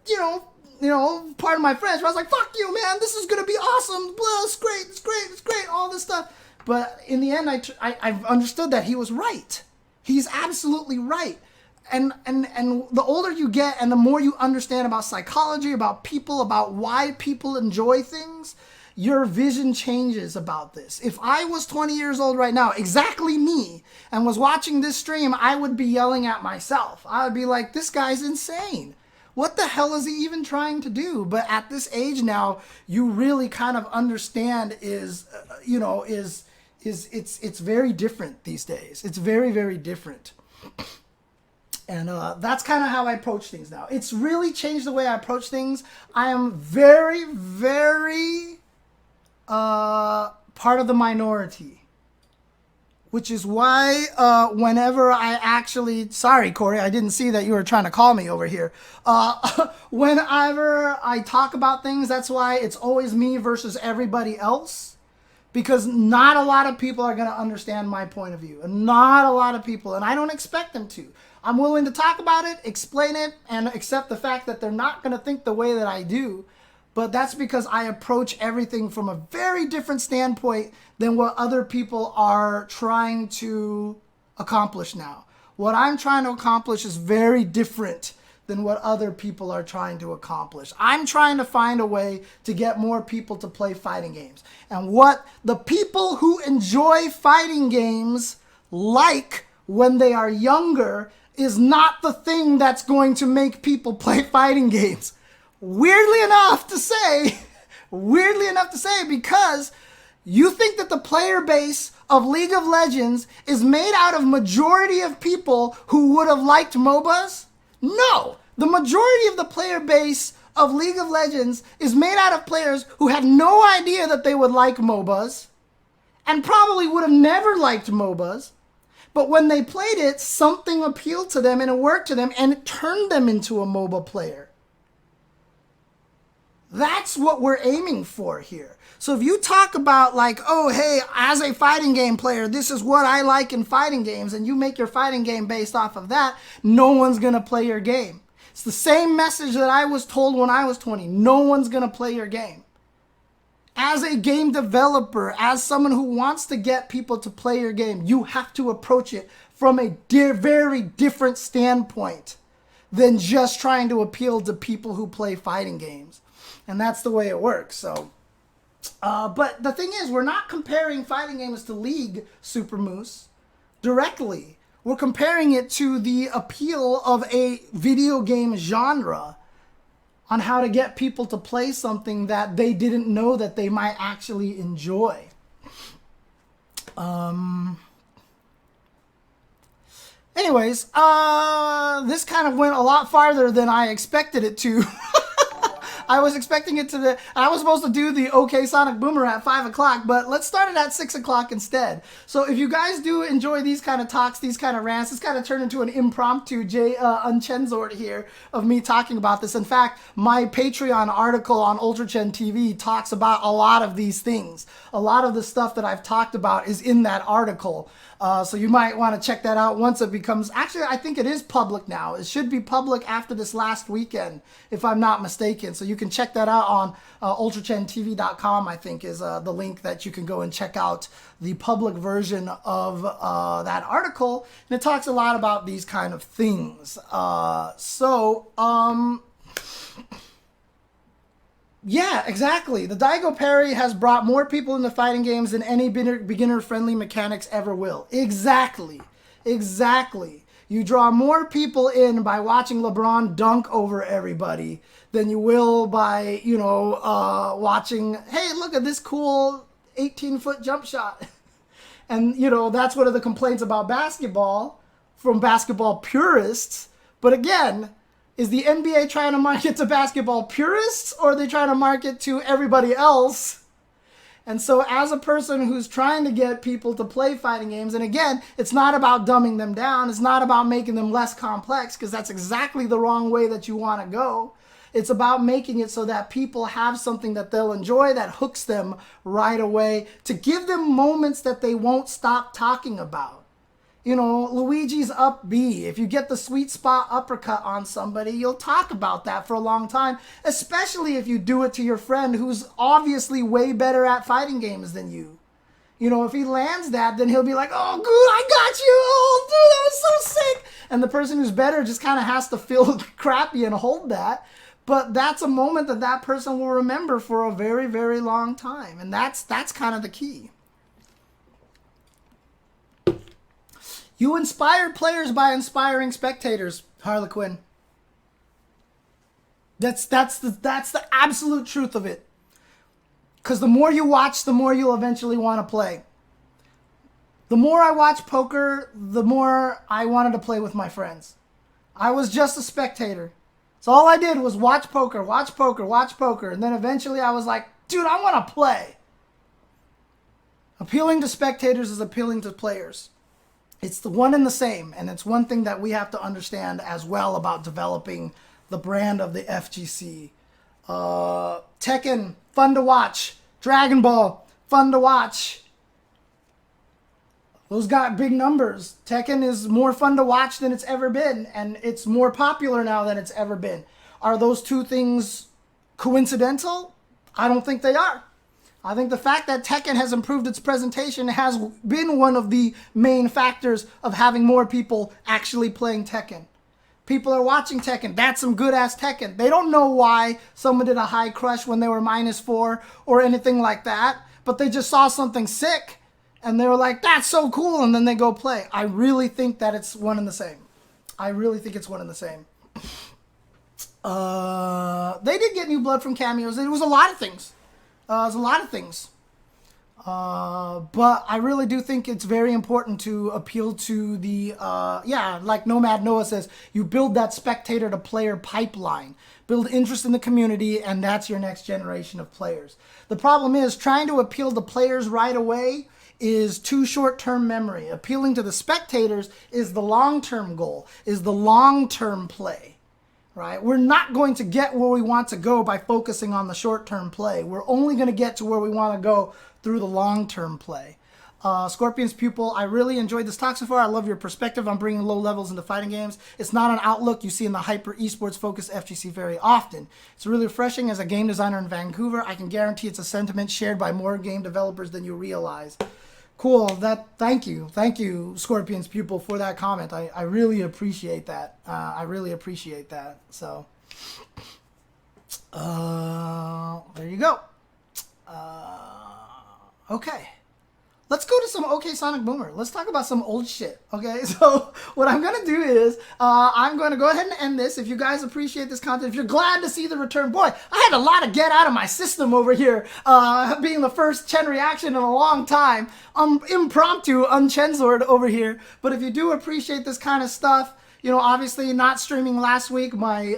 you know, part of my friends, I was like, fuck you, man, this is going to be awesome, blah, it's great, all this stuff. But in the end, I understood that he was right. He's absolutely right. And the older you get and the more you understand about psychology, about people, about why people enjoy things, your vision changes about this. If I was 20 years old right now, exactly me, and was watching this stream, I would be yelling at myself. I would be like, this guy's insane. What the hell is he even trying to do? But at this age now, you really kind of understand it's very different these days. It's very, very different. And that's kind of how I approach things now. It's really changed the way I approach things. I am very, very part of the minority. Which is why whenever I actually... Sorry, Corey, I didn't see that you were trying to call me over here. Whenever I talk about things, that's why it's always me versus everybody else. Because not a lot of people are going to understand my point of view. And not a lot of people. And I don't expect them to. I'm willing to talk about it, explain it, and accept the fact that they're not going to think the way that I do. But that's because I approach everything from a very different standpoint than what other people are trying to accomplish now. What I'm trying to accomplish is very different than what other people are trying to accomplish. I'm trying to find a way to get more people to play fighting games. And what the people who enjoy fighting games like when they are younger is not the thing that's going to make people play fighting games. Weirdly enough to say, because you think that the player base of League of Legends is made out of majority of people who would have liked MOBAs? No, the majority of the player base of League of Legends is made out of players who had no idea that they would like MOBAs and probably would have never liked MOBAs. But when they played it, something appealed to them and it worked to them and it turned them into a MOBA player. That's what we're aiming for here. So if you talk about like, oh, hey, as a fighting game player, this is what I like in fighting games, and you make your fighting game based off of that, no one's going to play your game. It's the same message that I was told when I was 20. No one's going to play your game. As a game developer, as someone who wants to get people to play your game, you have to approach it from a very different standpoint than just trying to appeal to people who play fighting games. And that's the way it works. So, but the thing is, we're not comparing fighting games to League, Super Moose, directly. We're comparing it to the appeal of a video game genre on how to get people to play something that they didn't know that they might actually enjoy. Anyways, this kind of went a lot farther than I expected it to. I was expecting it to I was supposed to do the OK Sonic Boomer at 5 o'clock, but let's start it at 6 o'clock instead. So if you guys do enjoy these kind of talks, these kind of rants, it's kind of turned into an impromptu Chensor here of me talking about this. In fact, my Patreon article on UltraChenTV talks about a lot of these things. A lot of the stuff that I've talked about is in that article. So you might want to check that out once it becomes, actually I think it is public now. It should be public after this last weekend, if I'm not mistaken. So you can check that out on UltraChenTV.com, I think is the link that you can go and check out the public version of that article. And it talks a lot about these kind of things. Yeah, exactly. The Daigo Parry has brought more people into fighting games than any beginner-friendly mechanics ever will. Exactly. Exactly. You draw more people in by watching LeBron dunk over everybody than you will by, you know, watching, hey, look at this cool 18-foot jump shot. And, you know, that's one of the complaints about basketball from basketball purists. But again, is the NBA trying to market to basketball purists, or are they trying to market to everybody else? And so as a person who's trying to get people to play fighting games, and again, it's not about dumbing them down. It's not about making them less complex, because that's exactly the wrong way that you want to go. It's about making it so that people have something that they'll enjoy that hooks them right away, to give them moments that they won't stop talking about. You know, Luigi's up B. If you get the sweet spot uppercut on somebody, you'll talk about that for a long time, especially if you do it to your friend who's obviously way better at fighting games than you. You know, if he lands that, then he'll be like, oh, good, I got you. Oh, dude, that was so sick. And the person who's better just kind of has to feel crappy and hold that. But that's a moment that that person will remember for a very, very long time. And that's kind of the key. You inspire players by inspiring spectators, Harlequin. That's the absolute truth of it. Because the more you watch, the more you'll eventually want to play. The more I watch poker, the more I wanted to play with my friends. I was just a spectator. So all I did was watch poker, watch poker, watch poker. And then eventually I was like, dude, I want to play. Appealing to spectators is appealing to players. It's the one and the same, and it's one thing that we have to understand as well about developing the brand of the FGC. Tekken, fun to watch. Dragon Ball, fun to watch. Those got big numbers. Tekken is more fun to watch than it's ever been, and it's more popular now than it's ever been. Are those two things coincidental? I don't think they are. I think the fact that Tekken has improved its presentation has been one of the main factors of having more people actually playing Tekken. People are watching Tekken. That's some good-ass Tekken. They don't know why someone did a high crush when they were -4 or anything like that, but they just saw something sick, and they were like, that's so cool, and then they go play. I really think that it's one and the same. I really think it's one and the same. They did get new blood from cameos. It was a lot of things. But I really do think it's very important to appeal to the, like Nomad Noah says, you build that spectator to player pipeline. Build interest in the community, and that's your next generation of players. The problem is trying to appeal to players right away is too short-term memory. Appealing to the spectators is the long-term goal, is the long-term play. Right? We're not going to get where we want to go by focusing on the short-term play. We're only going to get to where we want to go through the long-term play. Scorpion's Pupil, I really enjoyed this talk so far. I love your perspective on bringing low levels into fighting games. It's not an outlook you see in the hyper esports focused FGC very often. It's really refreshing. As a game designer in Vancouver, I can guarantee it's a sentiment shared by more game developers than you realize. Cool. Thank you, Scorpion's Pupil, for that comment. I really appreciate that. So, there you go. Okay. Let's go to some OK Sonic Boomer. Let's talk about some old shit, okay? So what I'm going to do is I'm going to go ahead and end this. If you guys appreciate this content, if you're glad to see the return, boy, I had a lot to get out of my system over here, being the first Chen reaction in a long time. Impromptu unChensored over here. But if you do appreciate this kind of stuff, you know, obviously not streaming last week, my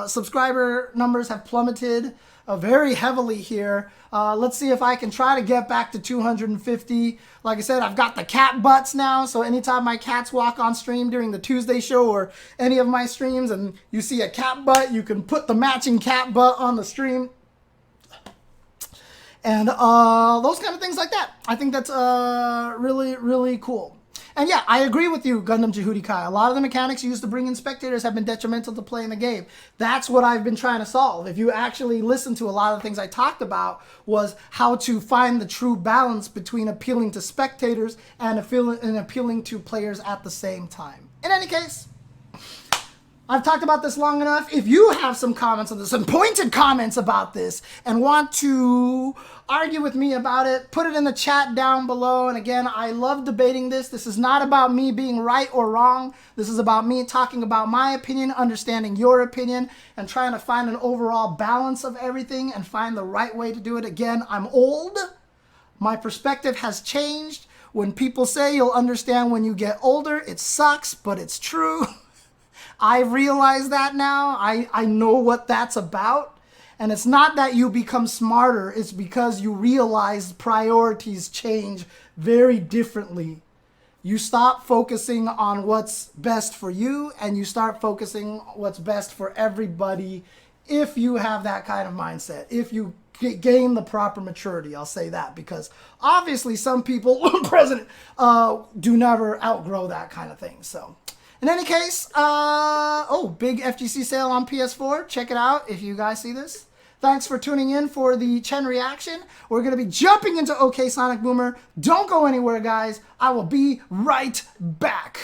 subscriber numbers have plummeted very heavily here. Let's see if I can try to get back to 250. Like I said, I've got the cat butts now, so anytime my cats walk on stream during the Tuesday show or any of my streams and you see a cat butt, you can put the matching cat butt on the stream. And those kind of things like that. I think that's really, really cool. And yeah, I agree with you, Gundam Jehudi Kai. A lot of the mechanics used to bring in spectators have been detrimental to playing the game. That's what I've been trying to solve. If you actually listen to a lot of the things I talked about, was how to find the true balance between appealing to spectators and appealing to players at the same time. In any case, I've talked about this long enough. If you have some comments on this, some pointed comments about this, and want to argue with me about it, put it in the chat down below. And again, I love debating this. This is not about me being right or wrong. This is about me talking about my opinion, understanding your opinion, and trying to find an overall balance of everything and find the right way to do it. Again, I'm old. My perspective has changed. When people say you'll understand when you get older, it sucks, but it's true. I realize that now. I know what that's about. And it's not that you become smarter. It's because you realize priorities change very differently. You stop focusing on what's best for you and you start focusing what's best for everybody if you have that kind of mindset. If you gain the proper maturity, I'll say that. Because obviously some people, President, do never outgrow that kind of thing. So in any case, big FGC sale on PS4. Check it out if you guys see this. Thanks for tuning in for the Chen reaction. We're going to be jumping into OK Sonic Boomer. Don't go anywhere, guys. I will be right back.